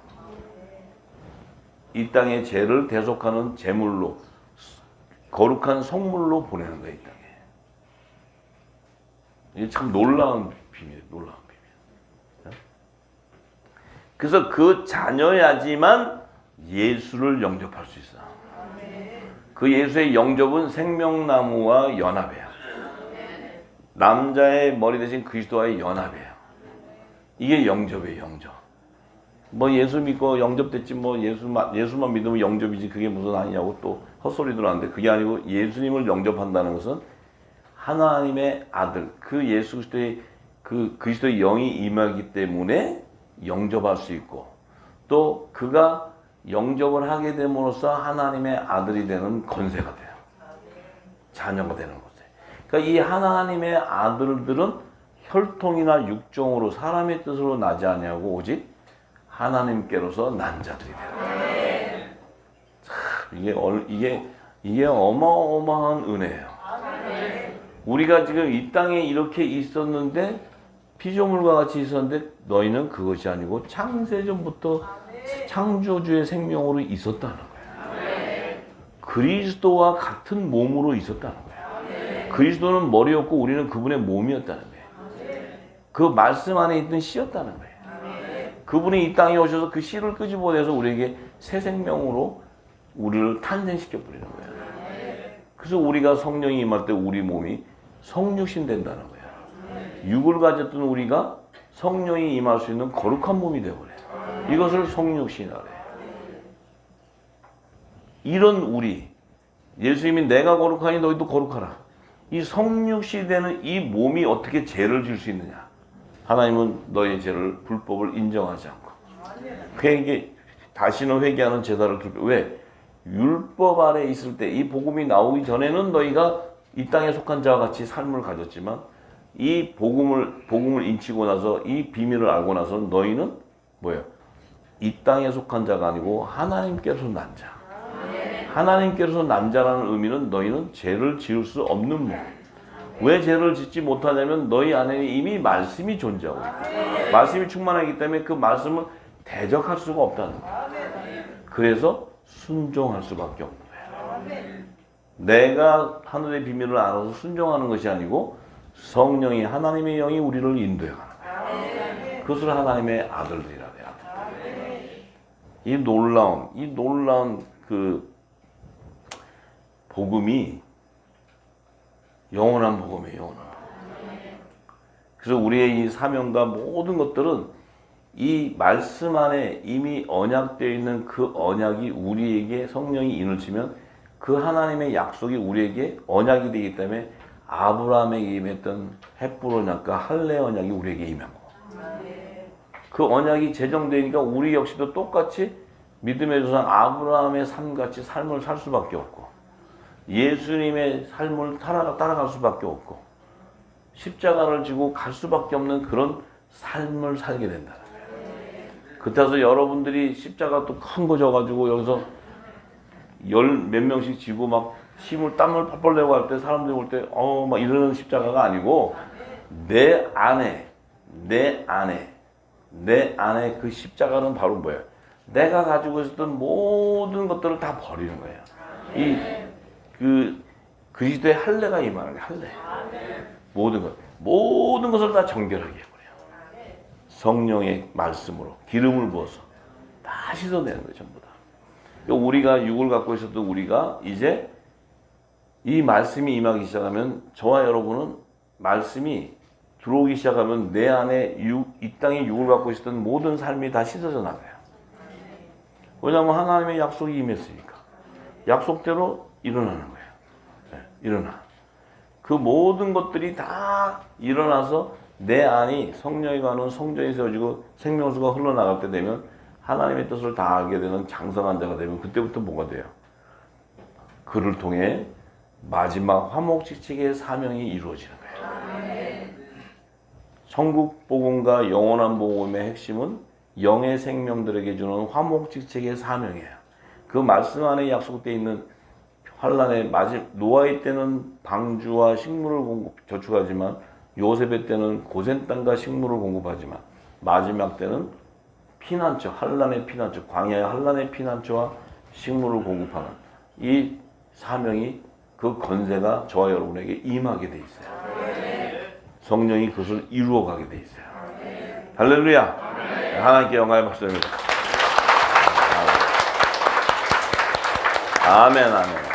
이 땅의 죄를 대속하는 제물로 거룩한 성물로 보내는 거예요. 이 땅에. 이게 참 놀라운 비밀이에요. 놀라운 비밀. 그래서 그 자녀야지만 예수를 영접할 수 있어. 그 예수의 영접은 생명나무와 연합이에요. 남자의 머리 대신 그리스도와의 연합이에요. 이게 영접이에요. 영접. 뭐 예수 믿고 영접됐지 뭐 예수만 믿으면 영접이지 그게 무슨 아니냐고 또 헛소리들 하는데 그게 아니고 예수님을 영접한다는 것은 하나님의 아들 그 예수 그리스도의 그 그리스도의 영이 임하기 때문에 영접할 수 있고 또 그가 영접을 하게 됨으로써 하나님의 아들이 되는 권세가 돼요. 자녀가 되는 거죠. 그러니까 이 하나님의 아들들은 혈통이나 육종으로 사람의 뜻으로 나지 아니하고 오직 하나님께로서 난 자들이 돼요. 이게 어마어마한 은혜예요. 우리가 지금 이 땅에 이렇게 있었는데 피조물과 같이 있었는데 너희는 그것이 아니고 창세전부터 창조주의 생명으로 있었다는 거예요. 그리스도와 같은 몸으로 있었다는 거예요. 그리스도는 머리였고 우리는 그분의 몸이었다는 거예요. 그 말씀 안에 있던 씨였다는 거예요. 그분이 이 땅에 오셔서 그 씨를 끄집어내서 우리에게 새 생명으로 우리를 탄생시켜 버리는 거예요. 그래서 우리가 성령이 임할 때 우리 몸이 성육신 된다는 거예요. 육을 가졌던 우리가 성령이 임할 수 있는 거룩한 몸이 되어버려요. 이것을 성육신이라 해요. 이런 우리 예수님이 내가 거룩하니 너희도 거룩하라. 이 성육신이 되는 이 몸이 어떻게 죄를 질 수 있느냐. 하나님은 너의 죄를 불법을 인정하지 않고 다시는 회개하는 제사를 왜? 율법 아래 있을 때 이 복음이 나오기 전에는 너희가 이 땅에 속한 자와 같이 삶을 가졌지만 이 복음을 인치고 나서 이 비밀을 알고 나서 너희는 뭐예요? 이 땅에 속한 자가 아니고 하나님께서 난 자. 하나님께서 난 자라는 의미는 너희는 죄를 지을 수 없는 몸. 왜 죄를 짓지 못하냐면 너희 안에는 이미 말씀이 존재하고 있고 말씀이 충만하기 때문에 그 말씀을 대적할 수가 없다는 거예요. 그래서 순종할 수밖에 없는 거예요. 내가 하늘의 비밀을 알아서 순종하는 것이 아니고 성령이 하나님의 영이 우리를 인도해 가는 거예요. 그것을 하나님의 아들들이라 해요. 이 놀라운 그 복음이 영원한 복음이에요. 영원한 복음. 그래서 우리의 이 사명과 모든 것들은 이 말씀 안에 이미 언약되어 있는 그 언약이 우리에게 성령이 인을 치면 그 하나님의 약속이 우리에게 언약이 되기 때문에 아브라함에게 임했던 헷불 언약과 할례 언약이 우리에게 임한 거예요. 그 언약이 제정되니까 우리 역시도 똑같이 믿음의 조상 아브라함의 삶같이 삶을 살 수밖에 없고 예수님의 삶을 따라갈 수밖에 없고 십자가를 지고 갈 수밖에 없는 그런 삶을 살게 된다는 거예요. 그때서 여러분들이 십자가 또 큰 거 져가지고 여기서 몇 명씩 지고 막 땀을 펄펄 내고 할 때 사람들이 볼 때 막 이러는 십자가가 아니고 내 안에 그 십자가는 바로 뭐예요? 내가 가지고 있었던 모든 것들을 다 버리는 거예요. 그리스도의 할례가 임하는 거예요. 할례. 모든 것을 다 정결하게 해버려요. 성령의 말씀으로 기름을 부어서 다 씻어내는 거예요. 전부 다. 우리가 육을 갖고 있었던 우리가 이제 이 말씀이 임하기 시작하면 저와 여러분은 말씀이 들어오기 시작하면 내 안에 이 땅에 육을 갖고 있었던 모든 삶이 다 씻어져 나가요. 왜냐하면 하나님의 약속이 임했으니까. 약속대로 일어나는 거예요. 네, 일어나. 그 모든 것들이 다 일어나서 내 안이 성령이 가는 성전이 세워지고 생명수가 흘러나갈 때 되면 하나님의 뜻을 다 알게 되는 장성한 자가 되면 그때부터 뭐가 돼요? 그를 통해 마지막 화목직책의 사명이 이루어지는 거예요. 천국 복음과 영원한 복음의 핵심은 영의 생명들에게 주는 화목직책의 사명이에요. 그 말씀 안에 약속되어 있는 환란의 노아의 때는 방주와 식물을 저축하지만 요셉의 때는 고센 땅과 식물을 공급하지만 마지막 때는 피난처, 환란의 피난처, 광야의 환란의 피난처와 식물을 공급하는 이 사명이 그 건세가 저와 여러분에게 임하게 돼 있어요. 성령이 그것을 이루어가게 돼 있어요. 할렐루야. 하나님께 영광의 박수입니다. 아멘, 아멘.